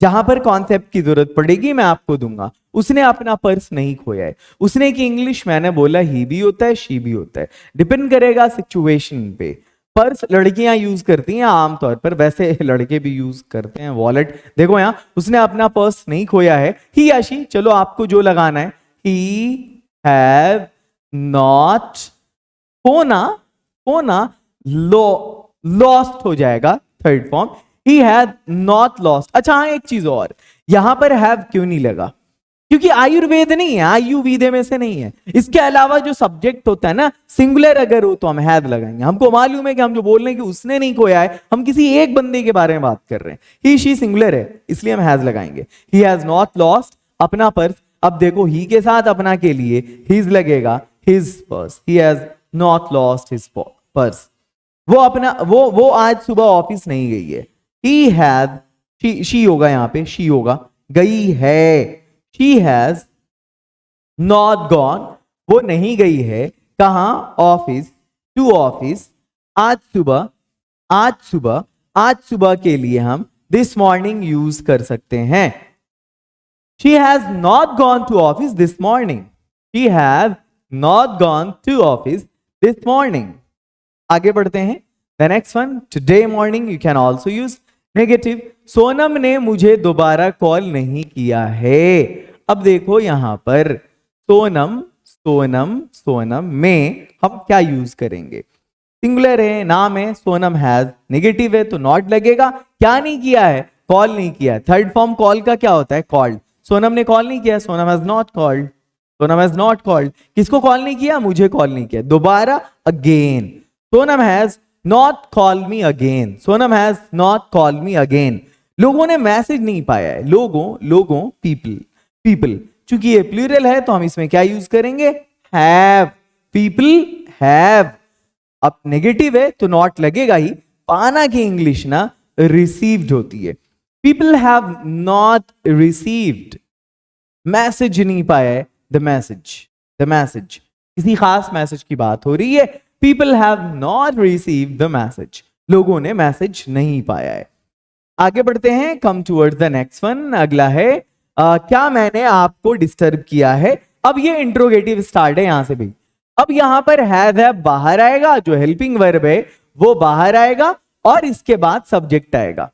जहां पर कॉन्सेप्ट की जरूरत पड़ेगी मैं आपको दूंगा। उसने अपना पर्स नहीं खोया है। उसने की इंग्लिश मैंने बोला ही भी होता है, शी भी होता है, डिपेंड करेगा सिचुएशन पे। पर्स लड़कियां यूज करती हैं आमतौर पर, वैसे लड़के भी यूज करते हैं। वॉलेट देखो यहां, उसने अपना पर्स नहीं खोया है, ही या शी, चलो आपको जो लगाना है। ही हैव नॉट, खोना, खोना लॉस्ट हो जाएगा, third form. He had not lost. अच्छा हाँ, एक चीज और, यहां पर हैव क्यों नहीं लगा, क्योंकि आयुर्वेद नहीं है, आयुर्वेदे में से नहीं है। इसके अलावा जो सब्जेक्ट होता है ना, सिंगुलर अगर हो तो हम हैव लगाएंगे। हमको मालूम है कि हम जो बोल रहे हैं कि उसने नहीं खोया है, हम किसी एक बंदे के बारे में बात कर रहे हैं। ही शी सिंगुलर है, इसलिए हम हैज लगाएंगे। ही हैज नॉट लॉस्ट अपना पर्स। अब देखो ही के साथ अपना के लिए हिज लगेगा, his purse. He has not lost his purse. वो अपना वो आज सुबह ऑफिस नहीं गई है। ही हैड, शी होगा यहां पे, शी होगा, गई है। शी हैज नॉट गॉन, वो नहीं गई है कहां, ऑफिस, टू ऑफिस। आज सुबह, आज सुबह, आज सुबह के लिए हम दिस मॉर्निंग यूज कर सकते हैं। She has not gone to office this morning, she has not gone to office this morning. आगे बढ़ते हैं। The next one, today morning, you can also use negative. Sonam ने मुझे दोबारा कॉल नहीं किया है। अब देखो यहां पर सोनम, सोनम, सोनम में हम क्या यूज करेंगे, सिंगुलर है, नाम है, सोनम हैज, नेगेटिव है तो नॉट लगेगा। क्या नहीं किया है, कॉल नहीं किया है। थर्ड फॉर्म कॉल का क्या होता है, कॉल्ड। सोनम ने कॉल नहीं किया, Sonam has not called, Sonam has not called. किसको कॉल नहीं किया, मुझे कॉल नहीं किया। दोबारा, again, Sonam has not call me again, Sonam has not call me again. लोगों ने मैसेज नहीं पाया है, लोगों, पीपल, पीपल। चूंकि ये प्लूरल है तो हम इसमें क्या यूज करेंगे, हैव, पीपल हैव। अब नेगेटिव है तो नॉट लगेगा ही। पाना की इंग्लिश ना रिसीव्ड होती है। People have not received, message नहीं पाया है, द मैसेज, द मैसेज, किसी खास मैसेज की बात हो रही है। People have not received the message, लोगों ने मैसेज नहीं पाया है। आगे बढ़ते हैं, कम टूवर्ड्स द नेक्स्ट वन। अगला है क्या मैंने आपको डिस्टर्ब किया है। अब ये इंट्रोगेटिव स्टार्ट है यहां से भी। अब यहां पर है बाहर आएगा, जो हेल्पिंग वर्ब है वो बाहर आएगा, और इसके बाद सब्जेक्ट आएगा।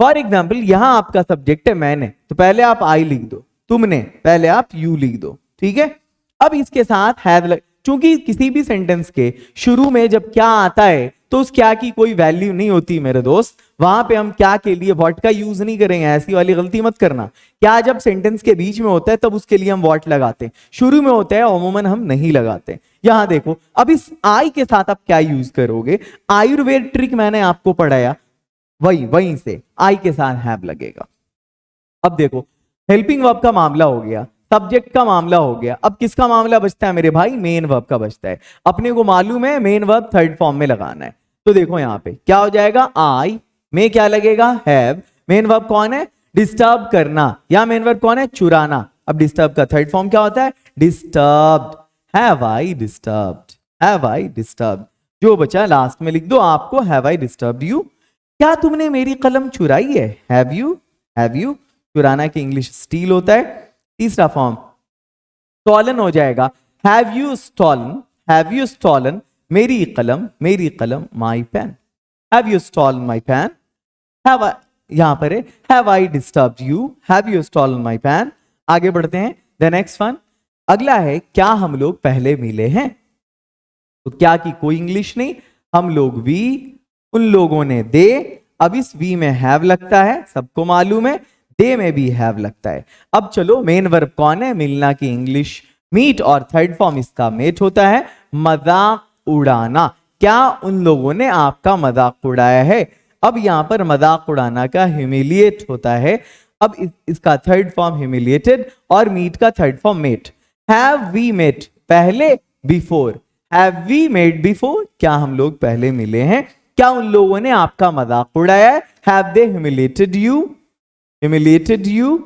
फॉर एग्जाम्पल यहां आपका सब्जेक्ट है मैंने, तो पहले आप आई लिख दो, तुमने पहले आप यू लिख दो, ठीक है। अब इसके साथ हैव, चूंकि किसी भी सेंटेंस के शुरू में जब क्या आता है तो उस क्या की कोई वैल्यू नहीं होती मेरे दोस्त, वहां पे हम क्या के लिए व्हाट का यूज नहीं करेंगे, ऐसी वाली गलती मत करना। क्या जब सेंटेंस के बीच में होता है तब उसके लिए हम व्हाट लगाते हैं, शुरू में होता है अमूमन हम नहीं लगाते। यहां देखो, अब इस आई के साथ आप क्या यूज करोगे, आयुर्वेद ट्रिक मैंने आपको पढ़ाया, वहीं से आई के साथ हैव लगेगा। अब देखो हेल्पिंग वर्ब का मामला हो गया, सब्जेक्ट का मामला हो गया, अब किसका मामला बचता है मेरे भाई, मेन वर्ब का बचता है। अपने को मालूम है मेन वर्ब थर्ड फॉर्म में लगाना है, तो देखो यहां पे क्या हो जाएगा, आई में क्या लगेगा, हैव। मेन वर्ब कौन है, डिस्टर्ब करना, या मेन वर्ब कौन है, चुराना। अब डिस्टर्ब का थर्ड फॉर्म क्या होता है, disturbed. Have I disturbed, have I disturbed. जो बचा लास्ट में लिख दो आपको, हैव आई डिस्टर्ब्ड यू। क्या तुमने मेरी कलम चुराई है, हैव यू, हैव यू। चुराना की इंग्लिश स्टील होता है। तीसरा फॉर्म स्टॉलन हो जाएगा, have you stolen, have you stolen मेरी कलम, मेरी कलम, my pen. Have you stolen my pen, have, यहां पर है have I disturbed you, have you stolen my pen. आगे बढ़ते हैं, द नेक्स्ट वन, अगला है क्या हम लोग पहले मिले हैं। तो क्या की कोई इंग्लिश नहीं, हम लोग वी, उन लोगों ने दे। अब इस वी में हैव लगता है, सबको मालूम है, दे में भी हैव लगता है। अब चलो मेन वर्ब कौन है, मिलना की इंग्लिश मीट, और थर्ड फॉर्म इसका मेट होता है मजाक उड़ाना। क्या उन लोगों ने आपका मजाक उड़ाया है। अब यहां पर मजाक उड़ाना का ह्यूमिलिएट होता है। अब इसका थर्ड फॉर्म ह्यूमिलिएटेड और मीट का third form met. Have we met पहले, before, have we met before, क्या हम लोग पहले मिले हैं। क्या उन लोगों ने आपका मजाक उड़ाया है, have they humiliated you, humiliated you,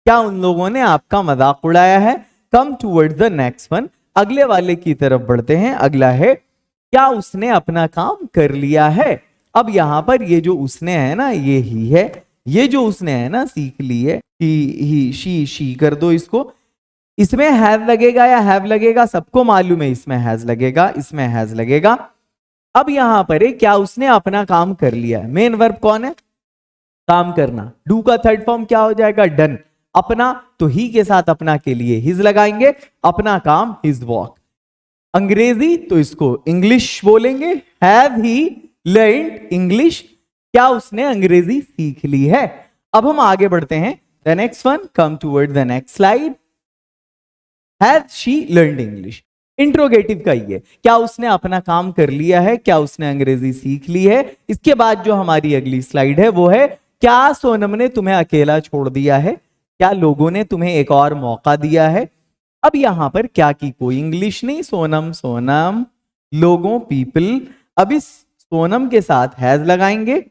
क्या उन लोगों ने आपका मजाक उड़ाया है। कम टूवर्ड्स द नेक्स्ट वन, अगले वाले की तरफ बढ़ते हैं। अगला है क्या उसने अपना काम कर लिया है। अब यहां पर ये जो उसने है ना, ये ही है, ये जो उसने है ना सीख ली है, ही शी कर दो इसको। इसमें हैव लगेगा या हैव लगेगा, सबको मालूम है इसमें हैज लगेगा, इसमें हैज लगेगा। अब यहां पर है क्या उसने अपना काम कर लिया है। मेन वर्ब कौन है, काम करना। डू का थर्ड फॉर्म क्या हो जाएगा, डन। अपना तो ही के साथ अपना के लिए हिज लगाएंगे, अपना काम हिज वॉक। अंग्रेजी तो इसको इंग्लिश बोलेंगे, हैव ही लर्न्ड इंग्लिश, क्या उसने अंग्रेजी सीख ली है। अब हम आगे बढ़ते हैं, the next one, come toward the next slide. Has she learned English, interrogative का ही है, क्या उसने अपना काम कर लिया है, क्या उसने अंग्रेजी सीख ली है। इसके बाद जो हमारी अगली स्लाइड है वो है क्या सोनम ने तुम्हें अकेला छोड़ दिया है, क्या लोगों ने तुम्हें एक और मौका दिया है। अब यहां पर क्या की कोई इंग्लिश नहीं, सोनम सोनम, लोगों पीपल। अब इस सोनम के साथ हैज लगाएंगे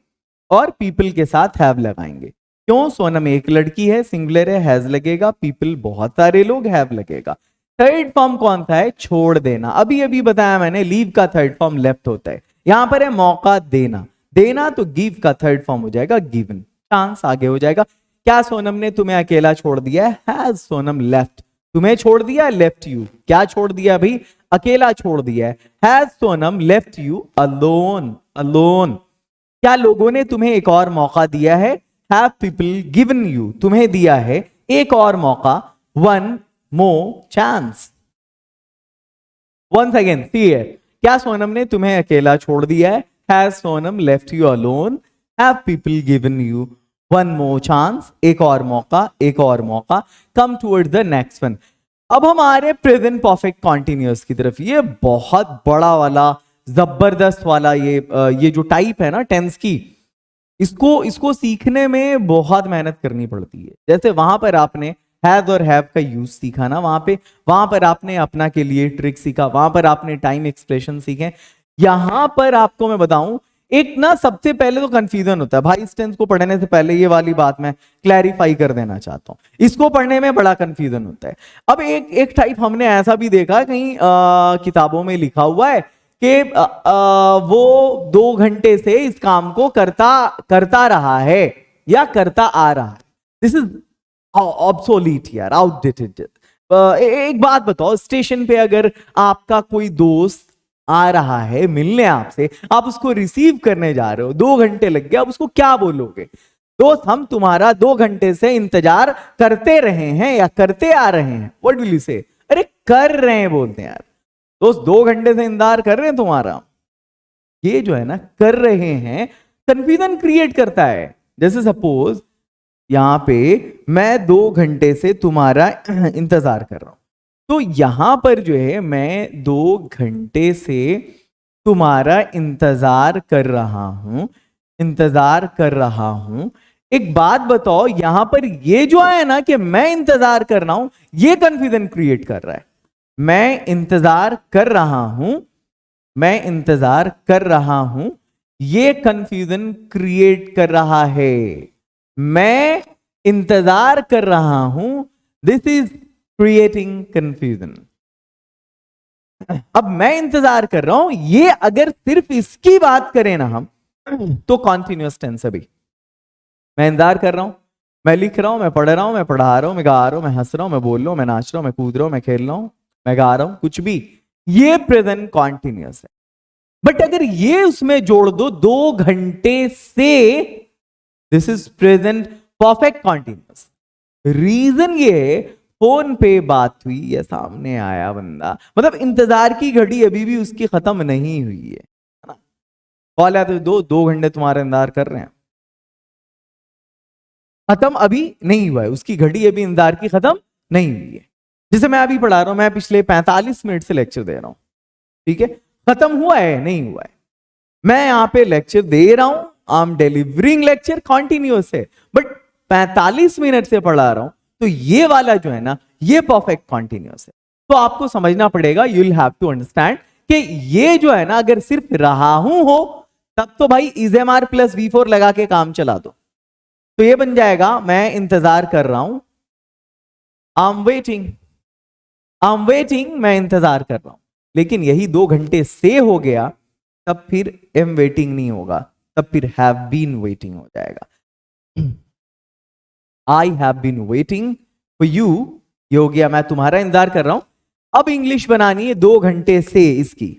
और पीपल के साथ हैव लगाएंगे। क्यों, सोनम एक लड़की है, सिंगुलर है, हैज लगेगा, पीपल बहुत सारे लोग, हैव लगेगा। थर्ड फॉर्म कौन सा है, छोड़ देना। अभी अभी बताया मैंने, लीव का थर्ड फॉर्म लेफ्ट होता है। यहां पर है मौका देना, देना तो गिव का थर्ड फॉर्म हो जाएगा गिवन, चांस आगे हो जाएगा। क्या सोनम ने तुम्हें अकेला छोड़ दिया है, हैज सोनम लेफ्ट, तुम्हें छोड़ दिया, लेफ्ट यू, क्या छोड़ दिया भाई, अकेला छोड़ दिया है, has Sonam left you alone, alone. क्या लोगों ने तुम्हें एक और मौका दिया है, हैव पीपल गिवन यू, तुम्हें दिया है एक और मौका, one more chance. Once again see here, क्या सोनम ने तुम्हें अकेला छोड़ दिया है, has Sonam left you alone, have people given you one more chance, एक और मौका, एक और मौका। Come towards the next one. अब हमारे प्रेजेंट परफेक्ट कॉन्टिन्यूअस की तरफ, ये बहुत बड़ा वाला जबरदस्त वाला ये जो टाइप है ना टेंस की, इसको सीखने में बहुत मेहनत करनी पड़ती है। जैसे वहां पर आपने हैज और हैव का यूज सीखा ना, वहां पर आपने अपना के लिए ट्रिक सीखा, वहां पर आपने टाइम एक्सप्रेशन सीखे। यहां पर आपको मैं बताऊं, एक ना सबसे पहले तो कंफ्यूजन होता है भाई, इस टेंस को पढ़ने से पहले ये वाली बात मैं क्लैरिफाई कर देना चाहता हूं, इसको पढ़ने में बड़ा कंफ्यूजन होता है। अब एक टाइप हमने ऐसा भी देखा कहीं किताबों में लिखा हुआ है कि वो 2 घंटे से इस काम को करता रहा है या करता आ रहा है। दिस इज ऑब्सोलीट यार, आउटडेटेड। एक बात बताओ, स्टेशन पे अगर आपका कोई दोस्त आ रहा है मिलने आपसे, आप उसको रिसीव करने जा रहे हो, 2 घंटे लग गए, आप उसको क्या बोलोगे, दोस्त हम तुम्हारा 2 घंटे से इंतजार करते रहे हैं या करते आ रहे हैं, व्हाट विल यू से। अरे कर रहे हैं बोलते हैं यार, दोस्त 2 घंटे से इंतजार कर रहे हैं तुम्हारा। ये जो है ना कर रहे हैं, कंफ्यूजन क्रिएट करता है। जैसे सपोज यहां पे मैं 2 घंटे से तुम्हारा इंतजार कर रहा हूं, तो यहां पर जो है मैं 2 घंटे से तुम्हारा इंतजार कर रहा हूं, इंतजार कर रहा हूं। एक बात बताओ, यहां पर ये जो है ना कि मैं इंतजार कर रहा हूं, ये कंफ्यूजन क्रिएट कर रहा है। मैं इंतजार कर रहा हूं, मैं इंतजार कर रहा हूं, ये कंफ्यूजन क्रिएट कर रहा है। मैं इंतजार कर रहा हूं, दिस इज क्रिएटिंग कंफ्यूजन। अब मैं इंतजार कर रहा हूं, ये अगर सिर्फ इसकी बात करें ना हम, तो कॉन्टिन्यूअस टेंस है भाई। मैं इंतजार कर रहा हूं, मैं लिख रहा हूं, मैं पढ़ रहा हूं, मैं पढ़ा रहा हूं, मैं गा रहा हूं, मैं हंस रहा हूं, मैं बोल रहा हूं, मैं नाच रहा हूं, मैं कूद रहा हूं, मैं खेल रहा हूं, मैं गा रहा हूं, कुछ भी, ये प्रेजेंट कॉन्टिन्यूअस है। बट अगर ये उसमें जोड़ दो 2 घंटे से, this is present perfect continuous. Reason ये, फोन पे बात हुई या सामने आया बंदा, मतलब इंतजार की घड़ी अभी भी उसकी खत्म नहीं हुई है ना। कॉल आया तो 2 घंटे तुम्हारा इंतजार कर रहे हैं, खत्म अभी नहीं हुआ है, उसकी घड़ी अभी इंतजार की खत्म नहीं हुई है। जैसे मैं अभी पढ़ा रहा हूं, मैं पिछले 45 मिनट से लेक्चर दे रहा हूं, ठीक है, खत्म हुआ है नहीं हुआ है, मैं यहां पे लेक्चर दे रहा हूं, I am delivering lecture continuous है, बट 45 मिनट से पढ़ा रहा हूं, तो ये वाला जो है ना, ये परफेक्ट कॉन्टिन्यूअस है। तो आपको समझना पड़ेगा, you will have to understand कि ये जो है ना, अगर सिर्फ रहा हूं हो, तब तो भाई इजेमआर प्लस V4 लगा के काम चला दो, तो ये बन जाएगा मैं इंतजार कर रहा हूं, I am waiting, I am waiting, मैं इंतजार कर रहा हूं। लेकिन यही 2 घंटे से हो गया, तब फिर एम वेटिंग नहीं होगा, तब फिर हैव बीन वेटिंग हो जाएगा। I have been waiting for you, ये हो गया मैं तुम्हारा इंतजार कर रहा हूं। अब इंग्लिश बनानी है 2 घंटे से इसकी,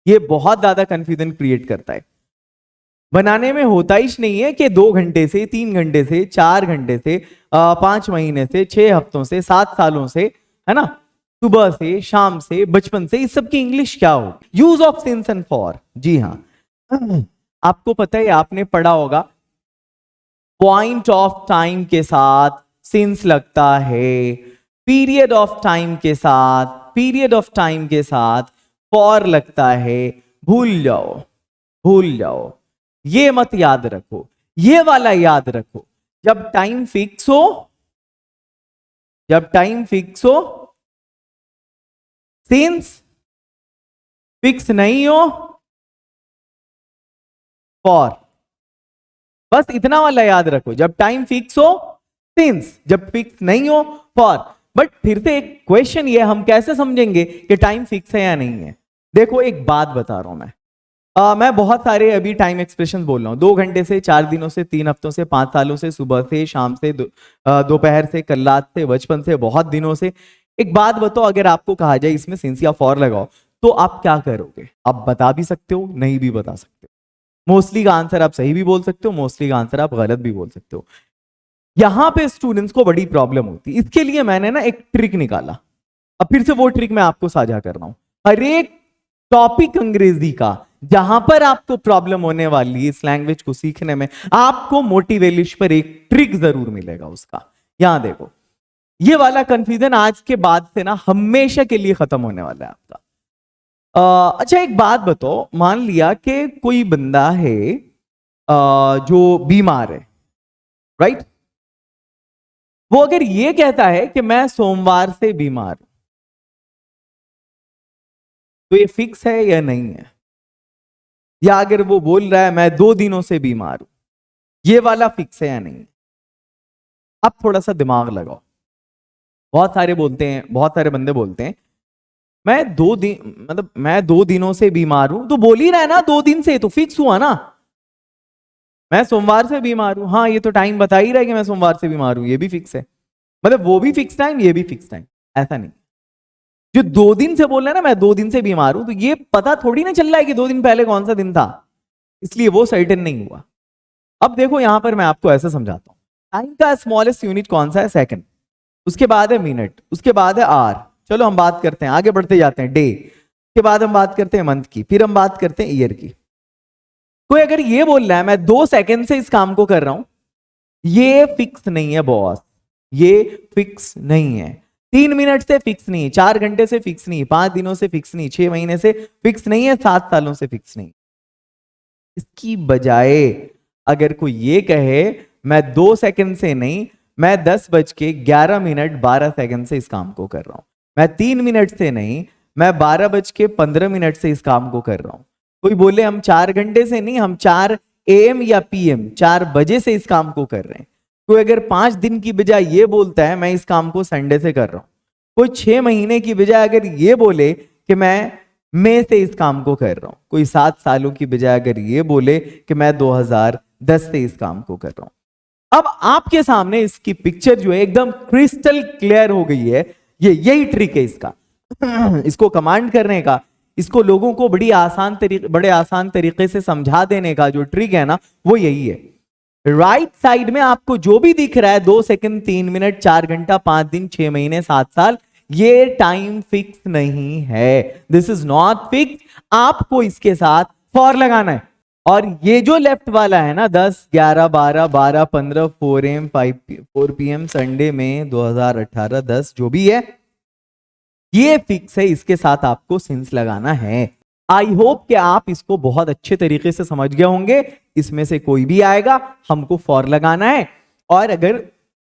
ये बहुत ज्यादा कंफ्यूजन क्रिएट करता है। बनाने में होता ही नहीं है कि 2 घंटे से, 3 घंटे से, 4 घंटे से, 5 महीने से, 6 हफ्तों से, 7 सालों से, है ना, सुबह से, शाम से, बचपन से, इस सब की इंग्लिश क्या हो? Use of since and for. जी हाँ, आपको पता है, आपने पढ़ा होगा, पॉइंट ऑफ टाइम के साथ सिंस लगता है, पीरियड ऑफ टाइम के साथ, पीरियड ऑफ टाइम के साथ फॉर लगता है। भूल जाओ, भूल जाओ, ये मत याद रखो, ये वाला याद रखो। जब टाइम फिक्स हो, जब टाइम फिक्स हो, सिंस, फिक्स नहीं हो, फॉर, बस इतना वाला याद रखो। जब टाइम फिक्स हो, सिंस, जब फिक्स नहीं हो, फॉर। बट फिर से एक क्वेश्चन, ये हम कैसे समझेंगे कि टाइम फिक्स है या नहीं है? देखो एक बात बता रहा हूं मैं बहुत सारे अभी टाइम एक्सप्रेशन बोल रहा हूं, 2 घंटे से, 4 दिनों से, 3 हफ्तों से, 5 सालों से, सुबह से, शाम से, दोपहर से, कल रात से, बचपन से, बहुत दिनों से। एक बात बताओ, अगर आपको कहा जाए इसमें सिंस या फॉर लगाओ, तो आप क्या करोगे? आप बता भी सकते हो, नहीं भी बता सकते हो। मोस्टली का आंसर आप सही भी बोल सकते हो, मोस्टली का आंसर आप गलत भी बोल सकते हो। यहां पे स्टूडेंट्स को बड़ी प्रॉब्लम होती है। इसके लिए मैंने ना एक ट्रिक निकाला, अब फिर से वो ट्रिक मैं आपको साझा कर रहा हूं। हर एक टॉपिक अंग्रेजी का जहां पर आपको प्रॉब्लम होने वाली है इस लैंग्वेज को सीखने में, आपको मोटिवेलिश पर एक ट्रिक जरूर मिलेगा उसका। यहां देखो, ये वाला कंफ्यूजन आज के बाद से ना हमेशा के लिए खत्म होने वाला है आपका। अच्छा एक बात बताओ, मान लिया कि कोई बंदा है जो बीमार है, राइट? वो अगर ये कहता है कि मैं सोमवार से बीमार हूं, तो ये फिक्स है या नहीं है? या अगर वो बोल रहा है मैं 2 दिनों से बीमार हूं, ये वाला फिक्स है या नहीं? अब थोड़ा सा दिमाग लगाओ। बहुत सारे बोलते हैं, बहुत सारे बंदे बोलते हैं मैं 2 दिन, मतलब मैं 2 दिनों से बीमार हूं, तो बोल ही रहा है ना 2 दिन से, तो फिक्स हुआ ना। मैं सोमवार से बीमार हूं, हाँ ये तो टाइम बता ही रहा है कि मैं सोमवार से बीमार हूं, ये भी फिक्स है। मतलब वो भी फिक्स टाइम, ये भी फिक्स टाइम, ऐसा नहीं। जो 2 दिन से बोल रहे हैं ना, मैं 2 दिन से बीमार हूं, तो ये पता थोड़ी ना चल रहा है कि 2 दिन पहले कौन सा दिन था, इसलिए वो सर्टेन नहीं हुआ। अब देखो यहां पर मैं आपको ऐसे समझाता हूं, टाइम का स्मॉलेस्ट यूनिट कौन सा है? सेकंड, उसके बाद है मिनट, उसके बाद है आवर। चलो हम बात करते हैं, आगे बढ़ते जाते हैं, डे के बाद हम बात करते हैं मंथ की, फिर हम बात करते हैं ईयर की। कोई अगर ये बोल रहा है मैं 2 सेकंड से इस काम को कर रहा हूं, ये फिक्स नहीं है बॉस, ये फिक्स नहीं है। 3 मिनट से फिक्स नहीं, 4 घंटे से फिक्स नहीं, 5 दिनों से फिक्स नहीं, 6 महीने से फिक्स नहीं है, 7 सालों से फिक्स नहीं। इसकी बजाय अगर कोई ये कहे मैं 2 सेकंड से नहीं, मैं 10:11:12 से इस काम को कर रहा हूं, मैं 3 मिनट से नहीं, मैं 12:15 से इस काम को कर रहा हूं। कोई बोले हम 4 घंटे से नहीं, हम 4 AM या PM 4 बजे से इस काम को कर रहे हैं। कोई अगर 5 दिन की बजाय ये बोलता है मैं इस काम को संडे से कर रहा हूं। कोई 6 महीने की बजाय अगर ये बोले कि मैं मई से इस काम को कर रहा हूं। कोई 7 सालों की बजाय अगर ये बोले कि मैं 2010 से इस काम को कर रहा हूं। अब आपके सामने इसकी पिक्चर जो है एकदम क्रिस्टल क्लियर हो गई है। ये यही ट्रिक है इसका इसको कमांड करने का, इसको लोगों को बड़े आसान तरीके से समझा देने का जो ट्रिक है ना, वो यही है। राइट साइड में आपको जो भी दिख रहा है 2 सेकंड, 3 मिनट, 4 घंटा, 5 दिन, 6 महीने, 7 साल, ये टाइम फिक्स नहीं है। This is not fix. आपको इसके साथ फॉर लगाना है। और ये जो लेफ्ट वाला है ना 10, 11, 12, 12, 15, 4 AM, 4 PM संडे में 2018, 10 जो भी है, ये फिक्स है। इसके साथ आपको सिंस लगाना है। आई होप कि आप इसको बहुत अच्छे तरीके से समझ गए होंगे। इसमें से कोई भी आएगा, हमको फॉर लगाना है। और अगर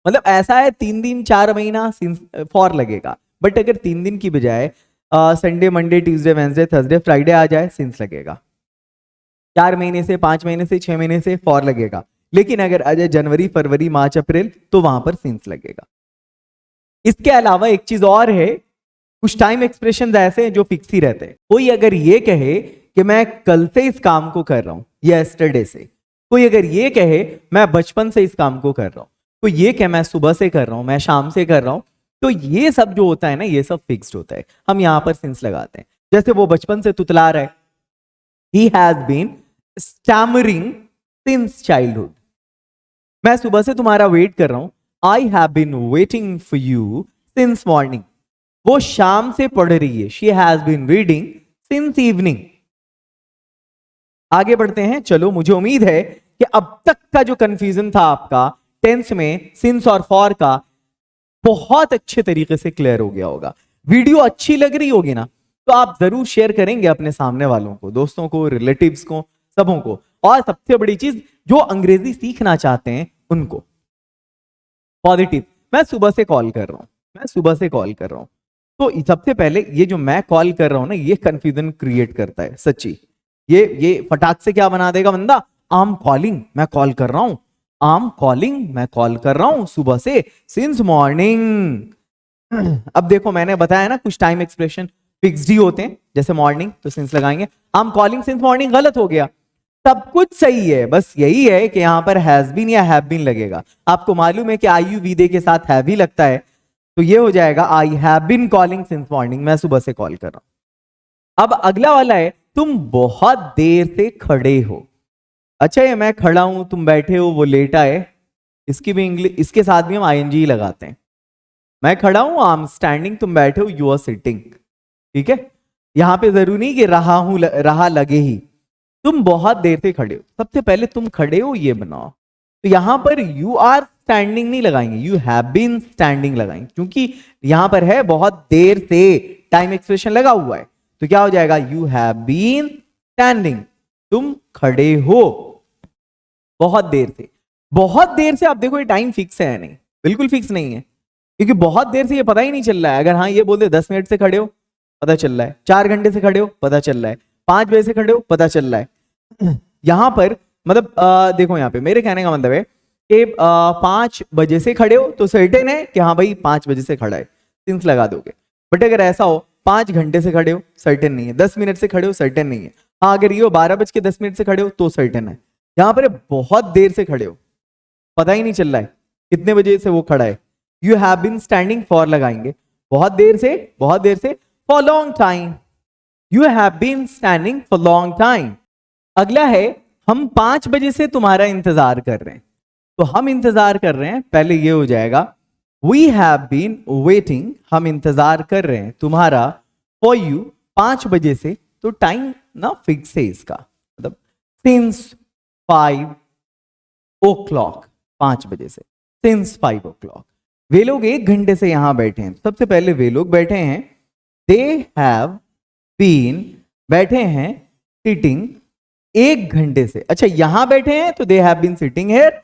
मतलब ऐसा है 3 दिन, 4 महीना फॉर लगेगा, बट अगर 3 दिन की बजाय Sunday, Monday, Tuesday, Wednesday, Thursday, Friday आ जाए, सिंस लगेगा। 4 महीने से, 5 महीने से, 6 महीने से फॉर लगेगा। लेकिन अगर आ जाए जनवरी, फरवरी, मार्च, अप्रैल, तो वहां पर सिंस लगेगा। इसके अलावा एक चीज और है, कुछ टाइम एक्सप्रेशन ऐसे हैं जो फिक्स ही रहते हैं। कोई अगर ये कहे कि मैं कल से इस काम को कर रहा हूं, यस्टरडे से, कोई अगर ये कहे मैं बचपन से इस काम को कर रहा हूं, कोई ये कहे मैं सुबह से कर रहा हूं, मैं शाम से कर रहा हूं, तो ये सब जो होता है ना, ये सब फिक्स्ड होता है। हम यहां पर सिंस लगाते हैं। जैसे वो बचपन से तुतला रहा है, he has been stammering since childhood. मैं सुबह से तुम्हारा वेट कर रहा हूं, I have been waiting for you since morning. वो शाम से पढ़ रही है, she has been reading since evening. आगे बढ़ते हैं। चलो, मुझे उम्मीद है कि अब तक का जो कंफ्यूजन था आपका टेंस में सिंस और फॉर का, बहुत अच्छे तरीके से क्लियर हो गया होगा। वीडियो अच्छी लग रही होगी ना, तो आप जरूर शेयर करेंगे अपने सामने वालों को, दोस्तों को, रिलेटिव्स को, सबों को। और सबसे बड़ी चीज, जो अंग्रेजी सीखना चाहते हैं उनको। पॉजिटिव, मैं सुबह से कॉल कर रहा हूं, मैं सुबह से कॉल कर रहा हूं। तो सबसे पहले ये जो मैं कॉल कर रहा हूं ना, ये कंफ्यूजन क्रिएट करता है सच्ची। ये फटाक से क्या बना देगा बंदा, आम कॉलिंग, मैं कॉल कर रहा हूं, आम कॉलिंग, मैं कॉल कर रहा हूं सुबह से, सिंस मॉर्निंग। अब देखो, मैंने बताया ना कुछ टाइम एक्सप्रेशन फिक्स्ड ही होते हैं, जैसे मॉर्निंग तो सिंस लगाएंगे। आम कॉलिंग सिंस मॉर्निंग गलत हो गया। सब कुछ सही है, बस यही है कि यहां पर हैज बीन या हैव बीन लगेगा। आपको मालूम है कि आईयू वीदे के साथ हैव ही लगता है, तो ये हो जाएगा I have been calling since morning, मैं सुबह से कॉल कर रहा हूं। अब अगला वाला है, तुम बहुत देर से खड़े हो। अच्छा, ये मैं खड़ा हूं, तुम बैठे हो, वो लेटा है, इसकी भी इंग्लिश, इसके साथ भी हम आईएनजी लगाते हैं। मैं खड़ा हूं, आई एम स्टैंडिंग, तुम बैठे हो, यू आर सिटिंग। ठीक है, यहां पे जरूरी नहीं कि रहा हूं रहा लगे ही, तुम बहुत देर से खड़े हो। सबसे पहले तुम खड़े हो ये बनाओ, तो यहां पर यू आर स्टैंडिंग नहीं लगाएंगे, यू हैव बीन स्टैंडिंग लगाएंगे, क्योंकि यहां पर है बहुत देर से, टाइम एक्सप्रेशन लगा हुआ है। तो क्या हो जाएगा, यू हैव बीन स्टैंडिंग, तुम खड़े हो बहुत देर से। बहुत देर से, आप देखो ये टाइम फिक्स है नहीं, बिल्कुल फिक्स नहीं है, क्योंकि बहुत देर से ये पता ही नहीं चल रहा है। अगर हाँ ये बोल दे 10 मिनट से खड़े हो, पता चल रहा है, 4 घंटे से खड़े हो, पता चल रहा है, 5 बजे से खड़े हो, पता चल रहा है। यहां पर मतलब देखो, यहां पे मेरे कहने का मतलब है कि 5 बजे से खड़े हो तो सर्टेन है कि हाँ भाई 5 बजे से खड़ा है, सिंस लगा दोगे। बट अगर ऐसा हो 5 घंटे से खड़े हो, सर्टेन नहीं है। 10 मिनट से खड़े हो, सर्टेन नहीं है। हाँ, अगर ये हो 12:10 से खड़े हो तो सर्टेन है। यहां पर बहुत देर से खड़े हो, पता ही नहीं चल रहा है कितने बजे से वो खड़ा है, you have been standing for लगाएंगे। बहुत देर से, बहुत देर से, for long time, you have been standing for long time. अगला है, हम 5 बजे से तुम्हारा इंतजार कर रहे हैं। तो हम इंतजार कर रहे हैं, पहले ये हो जाएगा, वी हैव बीन वेटिंग, हम इंतजार कर रहे हैं तुम्हारा, फॉर यू, 5 बजे से। तो टाइम ना फिक्स है इसका, मतलब सिंस 5 o'clock, 5 बजे से, सिंस 5 o'clock। वे लोग 1 घंटे से यहां बैठे हैं। सबसे पहले वे लोग बैठे हैं, दे हैव बीन, बैठे हैं, सिटिंग 1 घंटे से। अच्छा, यहां बैठे हैं तो they have been sitting here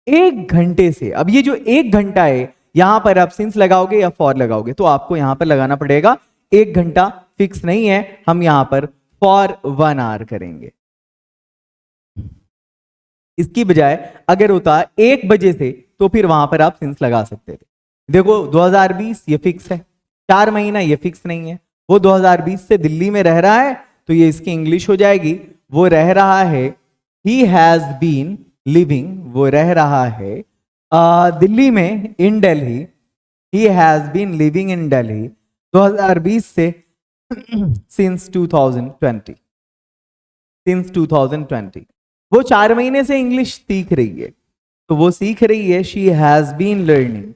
1 घंटे से। अब ये जो 1 घंटा है, यहां पर आप सिंस लगाओगे या फॉर लगाओगे, तो आपको यहां पर लगाना पड़ेगा 1 घंटा, फिक्स नहीं है, हम यहां पर फॉर 1 आवर करेंगे। इसकी बजाय अगर होता 1 बजे से, तो फिर वहां पर आप सिंस लगा सकते थे। देखो 2020 ये फिक्स है, 4 महीना ये फिक्स नहीं है। वो 2020 से दिल्ली में रह रहा है, तो ये इसकी इंग्लिश हो जाएगी, वो रह रहा है, ही हैज बीन लिविंग, वो रह रहा है दिल्ली में, in Delhi, he has been living in Delhi. 2020 से सिंस 2020, सिंस 2020 वो 4 महीने से इंग्लिश सीख रही है। तो वो सीख रही है, she has been learning,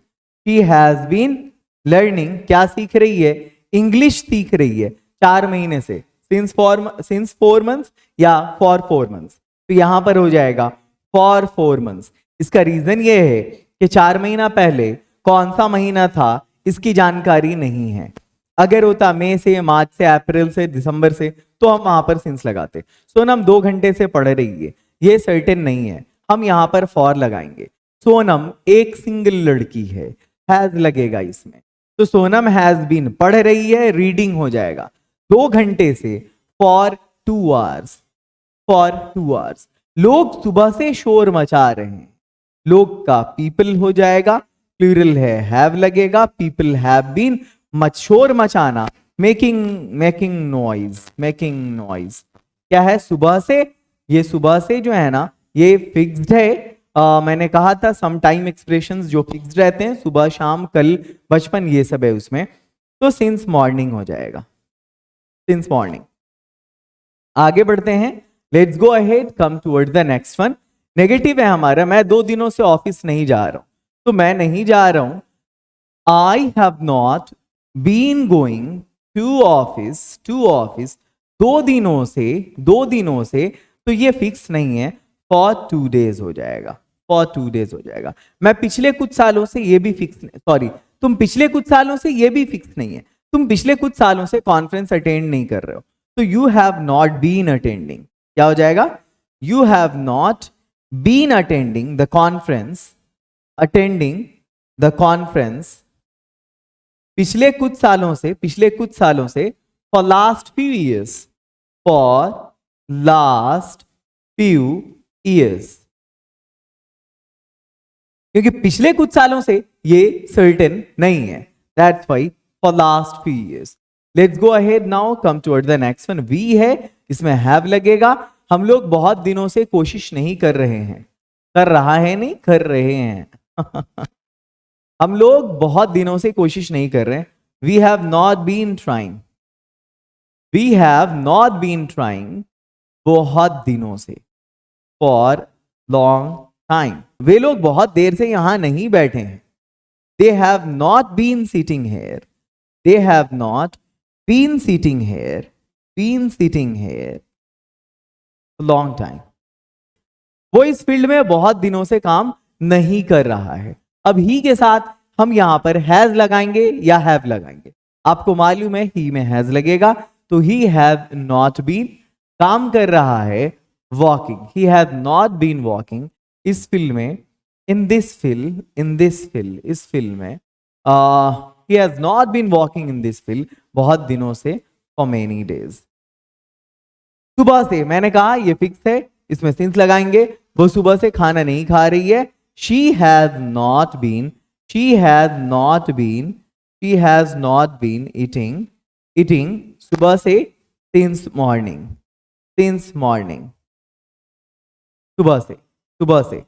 she has been learning, क्या सीख रही है? इंग्लिश सीख रही है 4 महीने से, सिंस 4 मंथ्स या फॉर 4 मंथ्स। तो यहां पर हो जाएगा फॉर 4 मंथ्स। इसका रीजन ये है कि 4 महीना पहले कौन सा महीना था इसकी जानकारी नहीं है। अगर होता मई से, मार्च से, अप्रैल से, दिसंबर से, तो हम वहां पर सिंस लगाते। सोनम 2 घंटे से पढ़ रही है, ये सर्टेन नहीं है, हम यहां पर फॉर लगाएंगे। सोनम एक सिंगल लड़की है, हैज लगेगा इसमें, तो सोनम हैज बीन पढ़ रही है, रीडिंग हो जाएगा 2 घंटे से, फॉर 2 आवर्स, फॉर 2 आवर्स। लोग सुबह से शोर मचा रहे हैं, लोग का पीपल हो जाएगा, प्लूरल है, हैव लगेगा, पीपल हैव बीन, शोर मचाना, मेकिंग नॉइज, मेकिंग नॉइज क्या है? सुबह से, ये सुबह से जो है ना ये फिक्स्ड है। मैंने कहा था सम टाइम एक्सप्रेशंस जो फिक्स्ड रहते हैं, सुबह, शाम, कल, बचपन, ये सब है उसमें। तो सिंस मॉर्निंग हो जाएगा, सिंस मॉर्निंग। आगे बढ़ते हैं, let's go ahead, come toward the next one. Negative है हमारा, मैं 2 दिनों से ऑफिस नहीं जा रहा हूं, तो मैं नहीं जा रहा हूं, I have not been going to office 2 दिनों से, तो ये फिक्स नहीं है, फॉर 2 डेज हो जाएगा, फॉर 2 डेज हो जाएगा। मैं पिछले कुछ सालों से, ये भी फिक्स नहीं, सॉरी, तुम पिछले कुछ सालों से, ये भी फिक्स नहीं है, तुम पिछले कुछ सालों से कॉन्फ्रेंस अटेंड नहीं कर रहे हो, तो you have not been attending, क्या हो जाएगा? You have not been attending the conference, attending the conference पिछले कुछ सालों से, for last few years, for last few years, क्योंकि पिछले कुछ सालों से ये सर्टेन नहीं है, that's why for last few years. Let's go ahead now, come toward the next one. We है, इसमें हैव लगेगा। हम लोग बहुत दिनों से कोशिश नहीं कर रहे हैं, कर रहा है नहीं, कर रहे हैं हम लोग बहुत दिनों से कोशिश नहीं कर रहे हैं। We have not been trying, we have not been trying बहुत दिनों से, फॉर लॉन्ग टाइम, वे लोग बहुत देर से यहां नहीं बैठे हैं। They have not been sitting here, they have not been sitting here, been sitting here long time. वो इस फील्ड में बहुत दिनों से काम नहीं कर रहा है। अब ही के साथ हम यहां पर हैज लगाएंगे या हैव लगाएंगे। आपको मालूम है ही में हैज लगेगा, तो ही हैव नॉट बीन काम कर रहा है, walking, he have not been walking इस फील्ड में, इन दिस फील्ड, इस फील्ड में he has not been walking in this field बहुत दिनों से, फॉर मेनी डेज। सुबह से, मैंने कहा ये फिक्स है, इसमें सिंस लगाएंगे, वो सुबह से खाना नहीं खा रही है। She has not been, she has not been, she has not been eating सुबह से, सिंस मॉर्निंग, सिंस मॉर्निंग, सुबह से।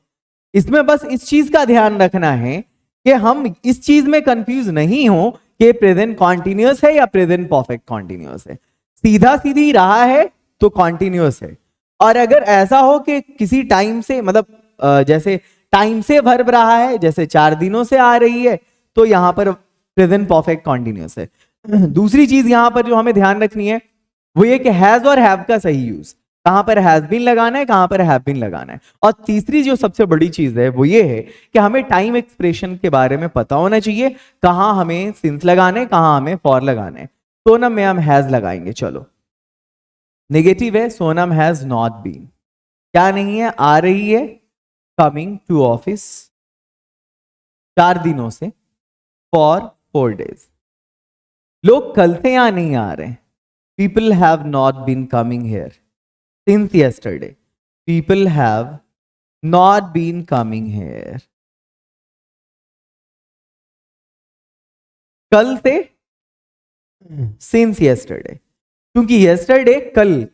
इसमें बस इस चीज का ध्यान रखना है कि हम इस चीज में कंफ्यूज नहीं हो कि प्रेजेंट कॉन्टिन्यूअस है या प्रेजेंट परफेक्ट कॉन्टिन्यूअस है। सीधा सीधी रहा है तो कॉन्टिन्यूअस है, और अगर ऐसा हो कि किसी टाइम से, मतलब जैसे टाइम से वर्ब रहा है, जैसे 4 दिनों से आ रही है, तो यहां पर प्रेजेंट परफेक्ट कॉन्टिन्यूअस है। दूसरी चीज यहां पर जो हमें ध्यान रखनी है वो ये कि हैज और हैव का सही यूज, कहां पर हैज बीन लगाना है, कहां पर हैव बीन लगाना है। और तीसरी जो सबसे बड़ी चीज है वो ये है कि हमें टाइम एक्सप्रेशन के बारे में पता होना चाहिए, कहां हमें सिंस लगाना है, कहां हमें फॉर लगाना है। सोनम में हम हैज लगाएंगे, चलो। नेगेटिव है, सोनम हैज नॉट बीन, क्या नहीं है, आ रही है, कमिंग टू ऑफिस 4 दिनों से, फॉर 4 डेज। लोग कल से यहां नहीं आ रहे, people have not been coming here since yesterday, people have not been coming here, कल से since yesterday, क्योंकि yesterday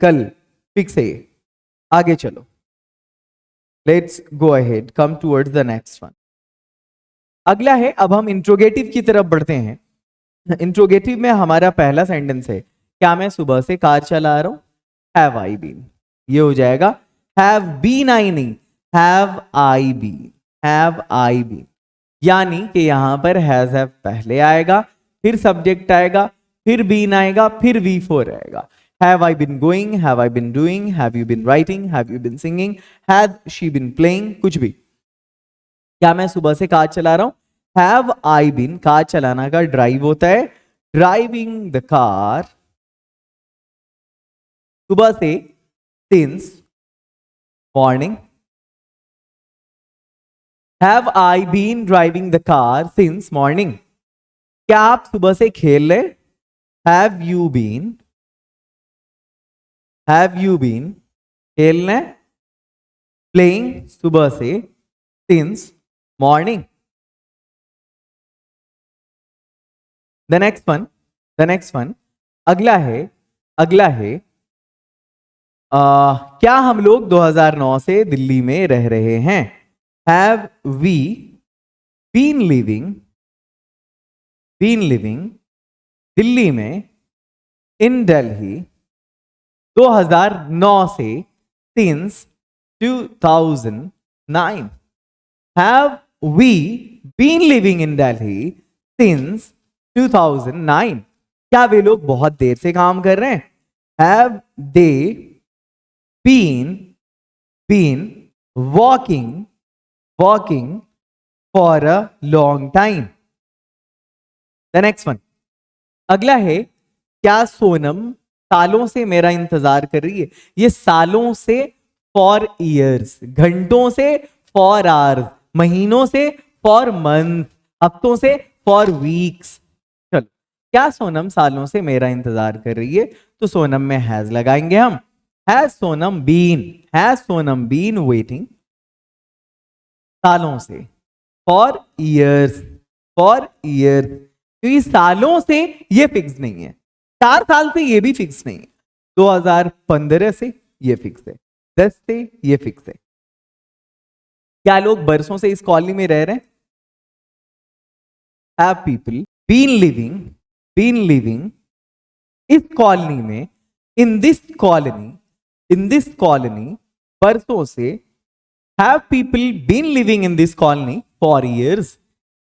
कल फिक्स है। आगे चलो, let's go ahead, come towards the next one. अगला है, अब हम इंट्रोगेटिव की तरफ बढ़ते हैं। इंट्रोगेटिव में हमारा पहला सेंटेंस है क्या मैं सुबह से कार चला रहा हूं? हैव आई बीन, ये हो जाएगा हैव बीन आई नहीं, have I been, have I been. यानी कि यहां पर हैज हैव पहले आएगा, फिर सब्जेक्ट आएगा, फिर बीन आएगा, फिर V4 आएगा। Have I been going, have I been doing, have you been writing, have you been singing, had she been playing, कुछ भी। क्या मैं सुबह से कार चला रहा हूं? हैव आई बिन, कार चलाना का ड्राइव होता है, ड्राइविंग द कार सुबह से, since morning. Have I been driving the car since morning. क्या आप सुबह से खेल रहे? Have you been, have you been खेलने, प्लेइंग सुबह से, since morning. The next one अगला है क्या हम लोग 2009 से दिल्ली में रह रहे हैं? Have we been living Delhi में, इन दिल्ली 2009 से, since 2009। Have we been living in Delhi since 2009। क्या वे लोग बहुत देर से काम कर रहे हैं? Have they been walking for a long time। The next one अगला है क्या सोनम सालों से मेरा इंतजार कर रही है? ये सालों से फॉर ईयर्स, घंटों से फॉर आवर्स, महीनों से फॉर मंथ, हफ्तों से फॉर वीक्स। चलो, क्या सोनम सालों से मेरा इंतजार कर रही है? तो सोनम में हैज लगाएंगे हम। हैज सोनम बीन वेटिंग सालों से, फॉर ईयर्स, तो ये सालों से ये फिक्स नहीं है, 4 साल से ये भी फिक्स नहीं है, 2015 से ये फिक्स है, 10 से ये फिक्स है। क्या लोग बरसों से इस कॉलोनी में रह रहे हैं? हैव पीपल बीन लिविंग इस कॉलोनी में, इन दिस कॉलोनी बरसों से। Have people been living in this colony for years.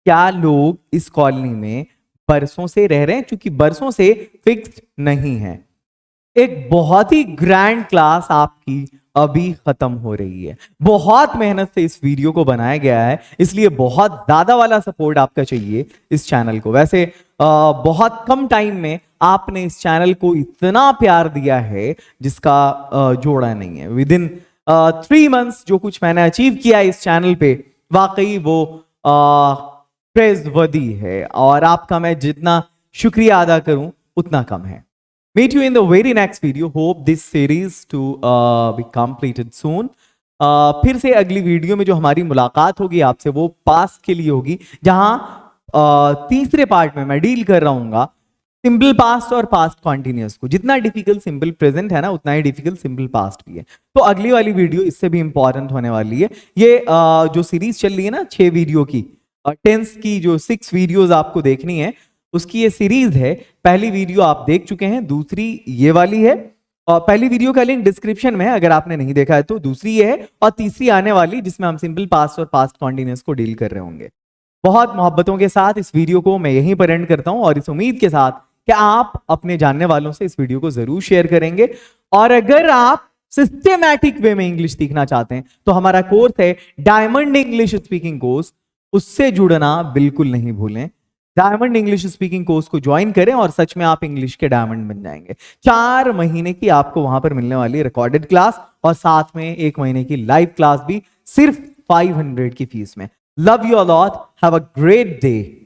क्या लोग इस कॉलोनी में बरसों से रह रहे हैं? क्योंकि बरसों से फिक्स्ड नहीं है। एक बहुत ही ग्रैंड क्लास आपकी अभी खत्म हो रही है। बहुत मेहनत से इस वीडियो को बनाया गया है, इसलिए बहुत ज्यादा वाला सपोर्ट आपका चाहिए इस चैनल को। वैसे बहुत कम टाइम में आपने इस चैनल को इतना प्यार दिया है जिसका जोड़ा नहीं है। विद इन 3 मंथ्स जो कुछ मैंने अचीव किया इस चैनल पे, वाकई वो प्रेज़वर्दी है, और आपका मैं जितना शुक्रिया अदा करूं उतना कम है। Meet you in the very next video. Hope this series to be completed soon. फिर से अगली वीडियो में जो हमारी मुलाकात होगी आपसे वो पास्ट के लिए होगी, जहां तीसरे पार्ट में मैं डील कर रहा हूँ सिंपल पास्ट और पास्ट कॉन्टिन्यूअस को। जितना डिफिकल्ट सिंपल प्रेजेंट है ना, उतना ही डिफिकल्ट सिंपल पास्ट भी है। तो अगली वाली वीडियो इससे भी इंपॉर्टेंट होने वाली है। ये जो सीरीज चल रही है ना 6 वीडियो की, टेंस की जो 6 वीडियोस आपको देखनी है, उसकी ये सीरीज है। पहली वीडियो आप देख चुके हैं, दूसरी ये वाली है, और पहली वीडियो का लिंक डिस्क्रिप्शन में है अगर आपने नहीं देखा है तो। दूसरी ये है, और तीसरी आने वाली जिसमें हम सिंपल पास्ट और पास्ट कॉन्टिन्यूअस को डील कर रहे होंगे। बहुत मोहब्बतों के साथ इस वीडियो को मैं यहीं पर एंड करता हूं, और इस उम्मीद के साथ कि आप अपने जानने वालों से इस वीडियो को जरूर शेयर करेंगे। और अगर आप सिस्टेमैटिक वे में इंग्लिश सीखना चाहते हैं तो हमारा कोर्स है डायमंड इंग्लिश स्पीकिंग कोर्स, उससे जुड़ना बिल्कुल नहीं भूलें। डायमंड इंग्लिश स्पीकिंग कोर्स को ज्वाइन करें और सच में आप इंग्लिश के डायमंड बन जाएंगे। 4 महीने की आपको वहां पर मिलने वाली है रिकॉर्डेड क्लास, और साथ में 1 महीने की लाइव क्लास भी, सिर्फ 500 की फीस में। Love you a lot, have a great day.